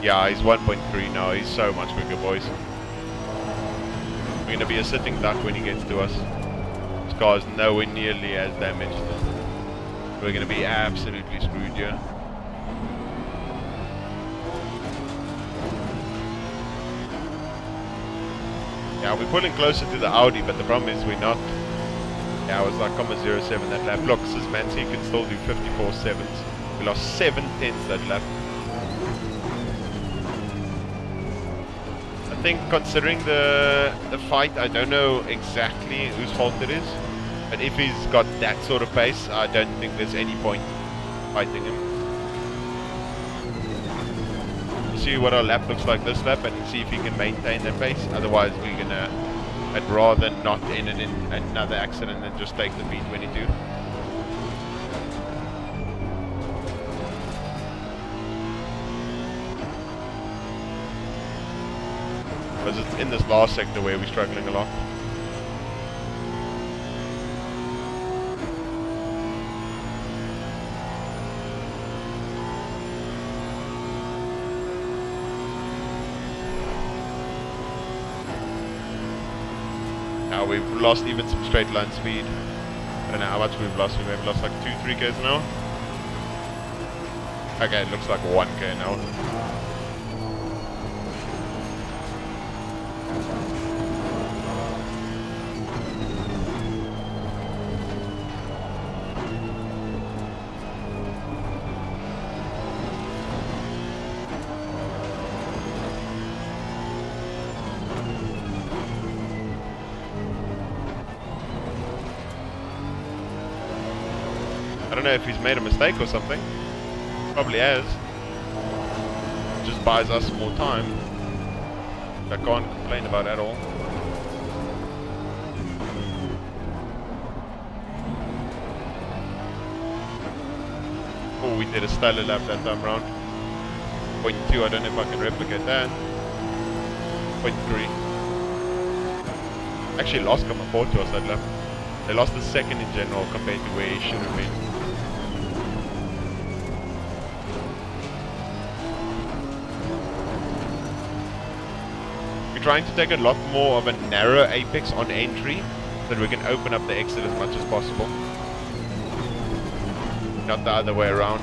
Speaker 1: Yeah, he's 1.3 now. He's so much quicker, boys. We're going to be a sitting duck when he gets to us. This car is nowhere nearly as damaged. We're going to be absolutely screwed here. Yeah, we're pulling closer to the Audi, but the problem is we're not. Yeah, it was like 0.07 that lap. Look, Szymanski can still do 54.7s. We lost 7/10 that lap. I think considering the fight, I don't know exactly whose fault it is, but if he's got that sort of pace, I don't think there's any point fighting him. We'll see what our lap looks like this lap and see if he can maintain that pace. Otherwise we're gonna, I'd rather not end in another accident than just take the V22. Because it's in this last sector where we're struggling a lot. Now we've lost even some straight line speed. I don't know how much we've lost. We may have lost like 2-3 k's an hour. Okay, it looks like 1 k an hour. I don't know if he's made a mistake or something. Probably has. Just buys us more time. I can't complain about at all. Oh, we did a stellar lap that time round. 0.2, I don't know if I can replicate that. 0.3. Actually lost come forward to us that lap. They lost the second in general compared to where he should have been. We're trying to take a lot more of a narrow apex on entry so that we can open up the exit as much as possible. Not the other way around.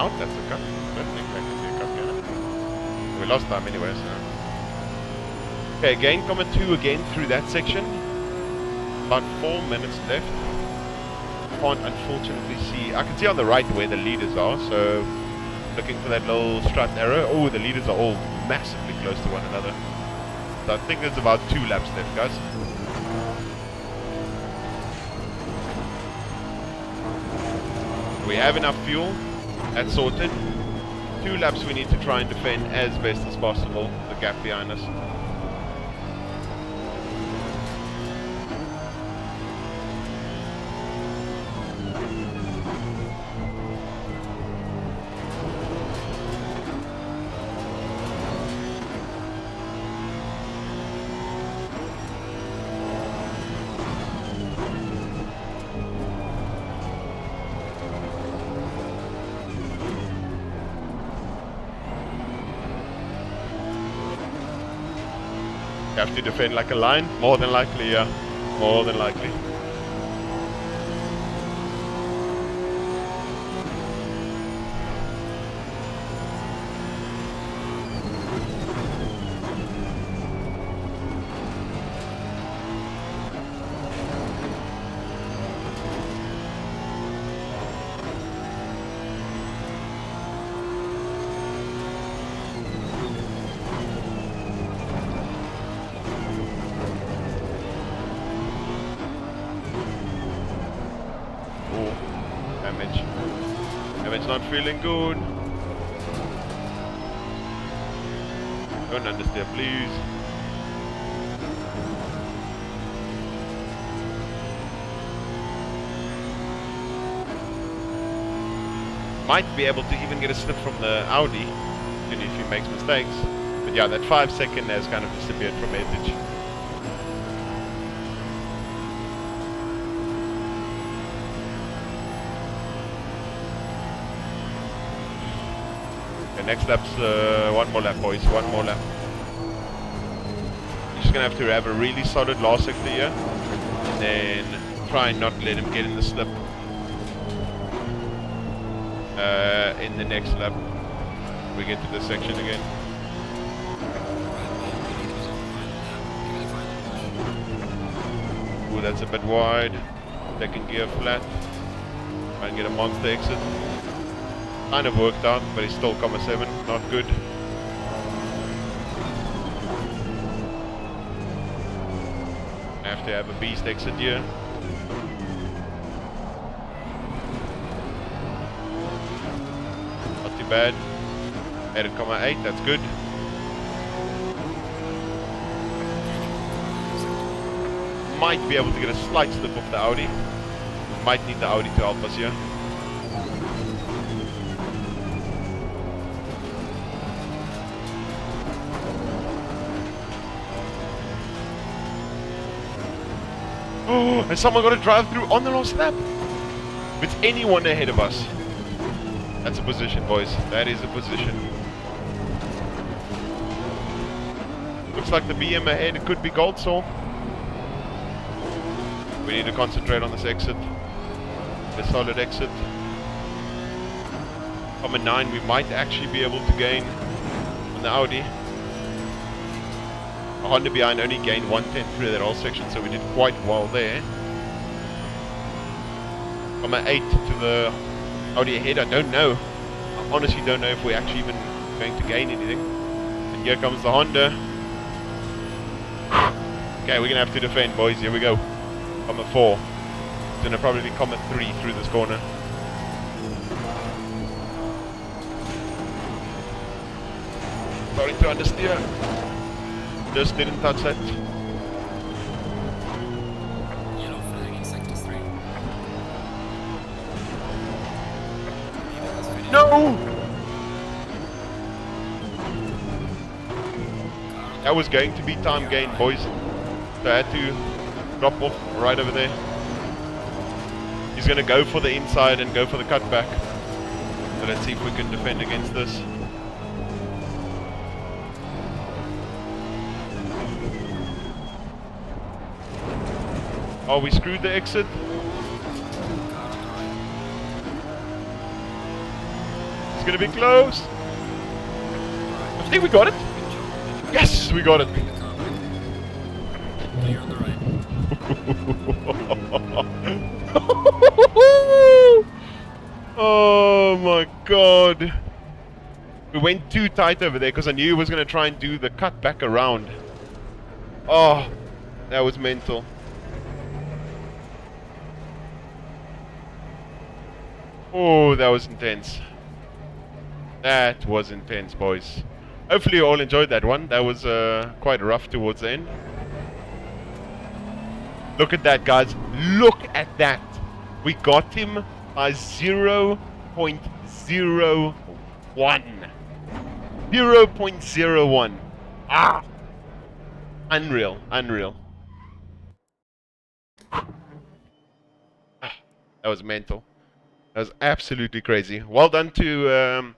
Speaker 1: out, that's a cut. I don't think I can see a cut, can I? We lost time anyway, so... Okay, again, common 2 again through that section. About 4 minutes left. Can't unfortunately see... I can see on the right where the leaders are, so... Looking for that little strut arrow. Oh, the leaders are all massively close to one another. So I think there's about 2 laps left, guys. We have enough fuel. That's sorted. 2 laps we need to try and defend as best as possible the gap behind us. Have to defend like a lion? More than likely, yeah. More than likely. Damage not feeling good. Don't understeer, please. Might be able to even get a slip from the Audi, even if he makes mistakes. But yeah, that 5 second has kind of disappeared from Edge. Next lap's one more lap, boys. One more lap. You're just gonna have to have a really solid last sector here, and then try and not let him get in the slip in the next lap. We get to this section again. Ooh, that's a bit wide. Second gear flat. Try and get a monster exit. Kind of worked out, but he's still comma 7, not good. Have to have a beast exit here. Not too bad. 8,8, that's good. Might be able to get a slight slip off the Audi. Might need the Audi to help us here. Oh, and someone got to drive through on the last lap. With anyone ahead of us. That's a position, boys. That is a position. Looks like the BM ahead could be gold, so we need to concentrate on this exit. A solid exit. From a 9, we might actually be able to gain on the Audi. A Honda behind only gained 110 through that whole section, so we did quite well there. From an 8 to the Audi ahead, I don't know. I honestly don't know if we're actually even going to gain anything. And here comes the Honda. Okay, we're going to have to defend, boys. Here we go. Comma 4. It's going to probably be comma 3 through this corner. Starting to understeer. Just didn't touch that.
Speaker 2: Yellow flag in sector 3.
Speaker 1: No! That was going to be time gain, boys. So I had to drop off right over there. He's going to go for the inside and go for the cutback. So let's see if we can defend against this. Oh, we screwed the exit. It's gonna be close. I think we got it. Yes, we got it.
Speaker 2: Clear on the right.
Speaker 1: Oh my god. We went too tight over there because I knew he was going to try and do the cut back around. Oh, that was mental. Oh, that was intense. That was intense, boys. Hopefully you all enjoyed that one. That was quite rough towards the end. Look at that, guys. Look at that. We got him by 0.01. 0.01. Ah! Unreal. Unreal. Ah, that was mental. That was absolutely crazy. Well done to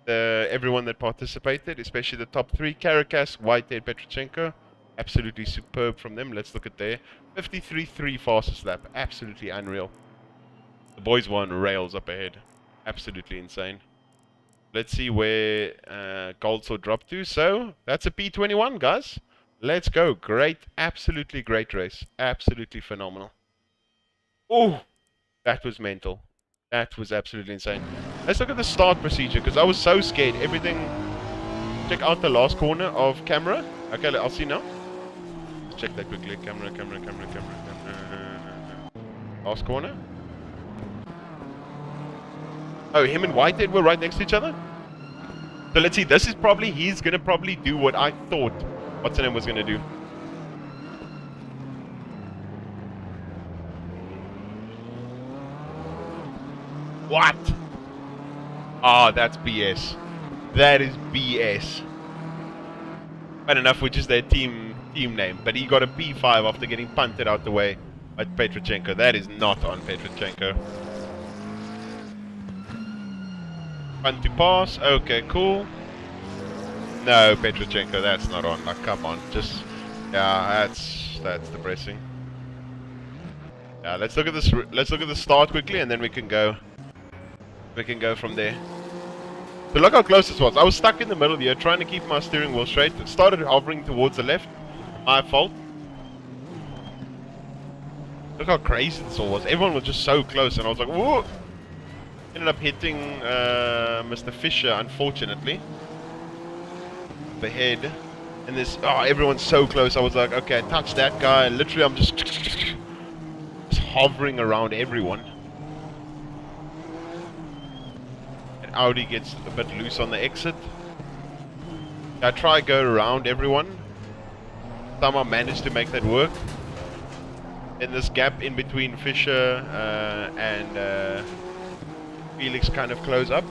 Speaker 1: everyone that participated, especially the top three. Karakas, Whitehead, Petrochenko. Absolutely superb from them. Let's look at there. 53.3 fastest lap. Absolutely unreal. The boys were on rails up ahead. Absolutely insane. Let's see where Goldsword dropped to. So, that's a P21, guys. Let's go. Great. Absolutely great race. Absolutely phenomenal. Oh, that was mental. That was absolutely insane. Let's look at the start procedure, because I was so scared. Everything... Check out the last corner of camera. Okay, I'll see now. Let's check that quickly. Camera. Last corner. Oh, him and Whitehead were right next to each other? So let's see. This is probably... He's going to probably do what I thought what's his name was going to do. What? Oh, that's BS. That is BS. But enough with just their team name. But he got a P5 after getting punted out the way by Petrochenko. That is not on Petrochenko. Punt to pass. Okay, cool. No, Petrochenko, that's not on. Like, come on. Just... Yeah, that's depressing. Yeah, let's look at this. Let's look at the start quickly, and then we can go. We can go from there. So look how close this was. I was stuck in the middle here, trying to keep my steering wheel straight. It started hovering towards the left. My fault. Look how crazy this all was. Everyone was just so close, and I was like, whoa! Ended up hitting Mr. Fisher, unfortunately. The head. And this, oh, everyone's so close. I was like, okay, I touched that guy. Literally, I'm just hovering around everyone. And Audi gets a bit loose on the exit. I try to go around everyone. Somehow managed to make that work. And this gap in between Fisher and Felix kind of close up.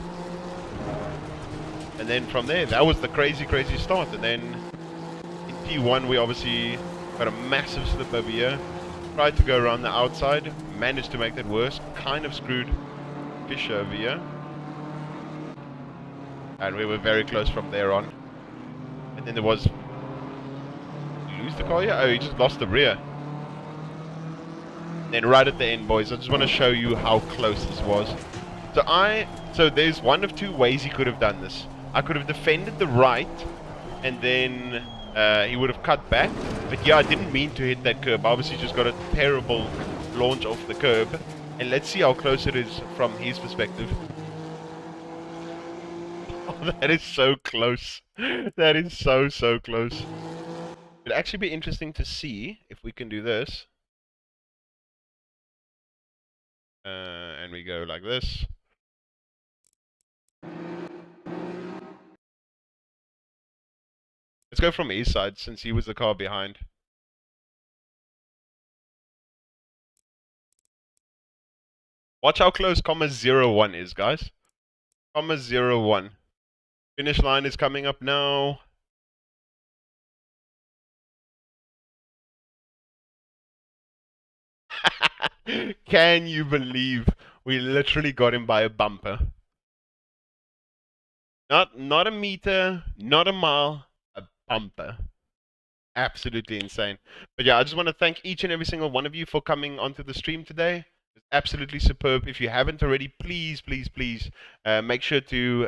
Speaker 1: And then from there, that was the crazy start. And then in P1, we obviously got a massive slip over here. Tried to go around the outside, managed to make that worse. Kind of screwed Fisher over here. And we were very close from there on. And then there was... Did you lose the car here? Oh, he just lost the rear. And then right at the end, boys, I just want to show you how close this was. So there's one of two ways he could have done this. I could have defended the right, and then he would have cut back. But yeah, I didn't mean to hit that curb. I obviously just got a terrible launch off the curb. And let's see how close it is from his perspective. Oh, that is so close. That is so close. It'd actually be interesting to see if we can do this. And we go like this. Let's go from his side, since he was the car behind. Watch how close comma 01 is, guys. Comma 01. Finish line is coming up now. Can you believe we literally got him by a bumper? Not a meter, not a mile. Bumper. Absolutely insane. But yeah, I just want to thank each and every single one of you for coming onto the stream today. It's absolutely superb. If you haven't already, please, please, please make sure to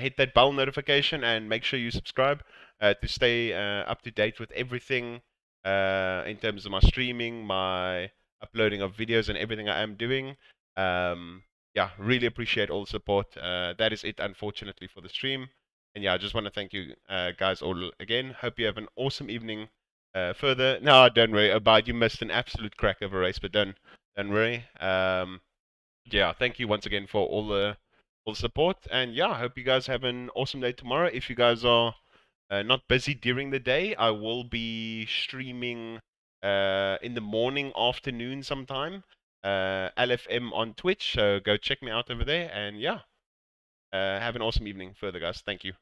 Speaker 1: hit that bell notification and make sure you subscribe to stay up to date with everything in terms of my streaming, my uploading of videos, and everything I am doing. Yeah, really appreciate all the support. That is it, unfortunately, for the stream. And yeah, I just want to thank you guys all again. Hope you have an awesome evening. Further, no, don't worry about you missed an absolute crack of a race, but don't worry. Yeah, thank you once again for all the support, and yeah, I hope you guys have an awesome day tomorrow. If you guys are not busy during the day, I will be streaming in the morning, afternoon sometime. LFM on Twitch, so go check me out over there, and yeah, have an awesome evening further, guys. Thank you.